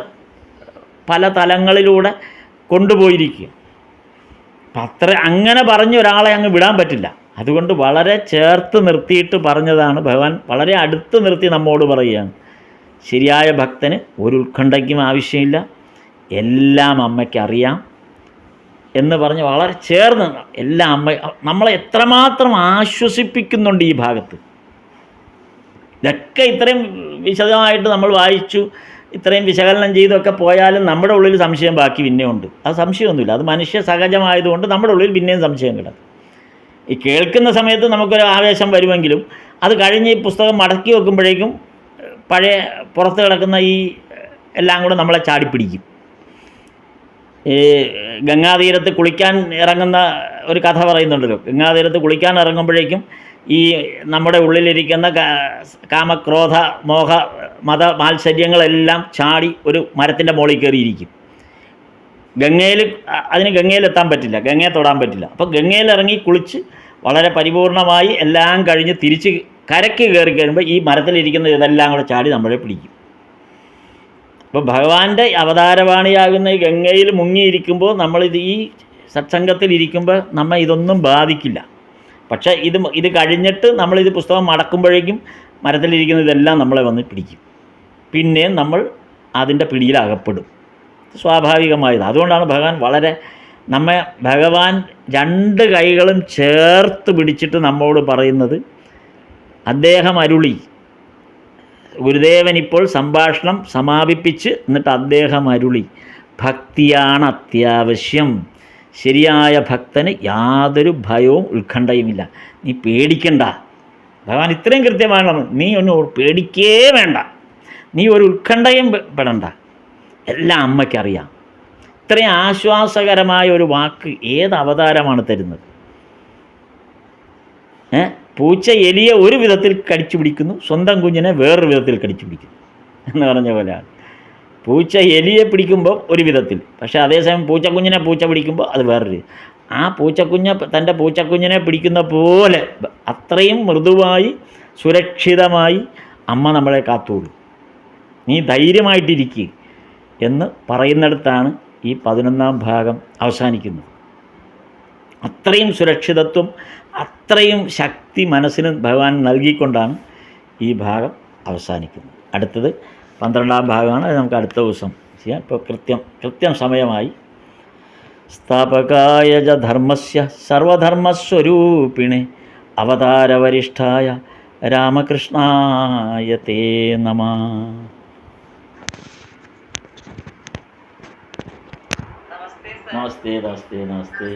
പല തലങ്ങളിലൂടെ കൊണ്ടുപോയിരിക്കുക. അപ്പം അങ്ങനെ പറഞ്ഞ ഒരാളെ അങ്ങ് വിടാൻ പറ്റില്ല. അതുകൊണ്ട് വളരെ ചേർത്ത് നിർത്തിയിട്ട് പറഞ്ഞതാണ് ഭഗവാൻ. വളരെ അടുത്ത് നിർത്തി നമ്മോട് പറയുകയാണ്, ശരിയായ ഭക്തന് ഒരു ഉത്കണ്ഠയ്ക്കും ആവശ്യമില്ല, എല്ലാം അമ്മയ്ക്കറിയാം എന്ന് പറഞ്ഞ് വളരെ ചേർന്ന് എല്ലാം നമ്മളെ എത്രമാത്രം ആശ്വസിപ്പിക്കുന്നുണ്ട് ഈ ഭാഗത്ത്. ഇതൊക്കെ ഇത്രയും വിശദമായിട്ട് നമ്മൾ വായിച്ചു, ഇത്രയും വിശകലനം ചെയ്തൊക്കെ പോയാലും നമ്മുടെ ഉള്ളിൽ സംശയം ബാക്കി പിന്നെയും ഉണ്ട്. അത് സംശയമൊന്നുമില്ല, അത് മനുഷ്യ സഹജമായതുകൊണ്ട് നമ്മുടെ ഉള്ളിൽ പിന്നെയും സംശയം കിടക്കും. ഈ കേൾക്കുന്ന സമയത്ത് നമുക്കൊരു ആവേശം വരുമെങ്കിലും അത് കഴിഞ്ഞ് ഈ പുസ്തകം മടക്കി വെക്കുമ്പോഴേക്കും പഴയ പുറത്ത് കിടക്കുന്ന ഈ എല്ലാം കൂടെ നമ്മളെ ചാടിപ്പിടിക്കും. ഈ ഗംഗാതീരത്ത് കുളിക്കാൻ ഇറങ്ങുന്ന ഒരു കഥ പറയുന്നുണ്ടല്ലോ. ഗംഗാതീരത്ത് കുളിക്കാൻ ഇറങ്ങുമ്പോഴേക്കും ഈ നമ്മുടെ ഉള്ളിലിരിക്കുന്ന കാമക്രോധ മോഹ മത മാത്സര്യങ്ങളെല്ലാം ചാടി ഒരു മരത്തിൻ്റെ മുകളിൽ കയറിയിരിക്കും. അതിന് ഗംഗയിലെത്താൻ പറ്റില്ല, ഗംഗയെ തൊടാൻ പറ്റില്ല. അപ്പോൾ ഗംഗയിലിറങ്ങി കുളിച്ച് വളരെ പരിപൂർണമായി എല്ലാം കഴിഞ്ഞ് തിരിച്ച് കരയ്ക്ക് കയറി കഴിയുമ്പോൾ ഈ മരത്തിലിരിക്കുന്ന ഇതെല്ലാം കൂടെ ചാടി നമ്മളെ പിടിക്കും. അപ്പോൾ ഭഗവാന്റെ അവതാരവാണിയാകുന്ന ഈ ഗംഗയിൽ മുങ്ങിയിരിക്കുമ്പോൾ നമ്മളിത് ഈ സത്സംഗത്തിലിരിക്കുമ്പോൾ നമ്മെ ഇതൊന്നും ബാധിക്കില്ല. പക്ഷേ ഇത് കഴിഞ്ഞിട്ട് നമ്മളിത് പുസ്തകം മടക്കുമ്പോഴേക്കും മരത്തിലിരിക്കുന്ന ഇതെല്ലാം നമ്മളെ വന്ന് പിടിക്കും. പിന്നെയും നമ്മൾ അതിൻ്റെ പിടിയിലകപ്പെടും, സ്വാഭാവികമായത്. അതുകൊണ്ടാണ് ഭഗവാൻ രണ്ട് കൈകളും ചേർത്ത് പിടിച്ചിട്ട് നമ്മോട് പറയുന്നത്. അദ്ദേഹം അരുളി, ഗുരുദേവൻ ഇപ്പോൾ സംഭാഷണം സമാപിപ്പിച്ച് എന്നിട്ട് അദ്ദേഹം അരുളി, ഭക്തിയാണ് അത്യാവശ്യം, ശരിയായ ഭക്തന് യാതൊരു ഭയവും ഉത്കണ്ഠയുമില്ല, നീ പേടിക്കണ്ട. ഭഗവാൻ ഇത്രയും കൃത്യമാണ്. നീ ഒന്നും പേടിക്കേ വേണ്ട, നീ ഒരു ഉത്കണ്ഠയും പെടണ്ട, എല്ലാം അമ്മയ്ക്കറിയാം. ഇത്രയും ആശ്വാസകരമായ ഒരു വാക്ക് ഏത് അവതാരമാണ് തരുന്നത്? പൂച്ച എലിയെ ഒരു വിധത്തിൽ കടിച്ചു പിടിക്കുന്നു, സ്വന്തം കുഞ്ഞിനെ വേറൊരു വിധത്തിൽ കടിച്ചു പിടിക്കുന്നു എന്ന് പറഞ്ഞ പോലെയാണ്. പൂച്ച എലിയെ പിടിക്കുമ്പോൾ ഒരു വിധത്തിൽ, പക്ഷേ അതേസമയം പൂച്ചക്കുഞ്ഞിനെ പൂച്ച പിടിക്കുമ്പോൾ അത് വേറൊരു. ആ തൻ്റെ പൂച്ചക്കുഞ്ഞിനെ പിടിക്കുന്ന പോലെ അത്രയും മൃദുവായി സുരക്ഷിതമായി അമ്മ നമ്മളെ കാത്തോളൂ, നീ ധൈര്യമായിട്ടിരിക്കുക എന്ന് പറയുന്നിടത്താണ് ഈ 11-ാം ഭാഗം അവസാനിക്കുന്നത്. അത്രയും സുരക്ഷിതത്വം, അത്രയും ശക്തി മനസ്സിന് ഭഗവാൻ നൽകിക്കൊണ്ടാണ് ഈ ഭാഗം അവസാനിക്കുന്നത്. അടുത്തത് 12-ാം ഭാഗമാണ്. അത് നമുക്ക് അടുത്ത ദിവസം ചെയ്യാം. ഇപ്പോൾ കൃത്യം സമയമായി. സ്ഥാപകായ ച ധർമ്മസ്യ സർവധർമ്മസ്വരൂപിണേ അവതാരവരിഷ്ഠായ രാമകൃഷ്ണായ തേ നമഃ. നമസ്തേ നമസ്തേ നമസ്തേ.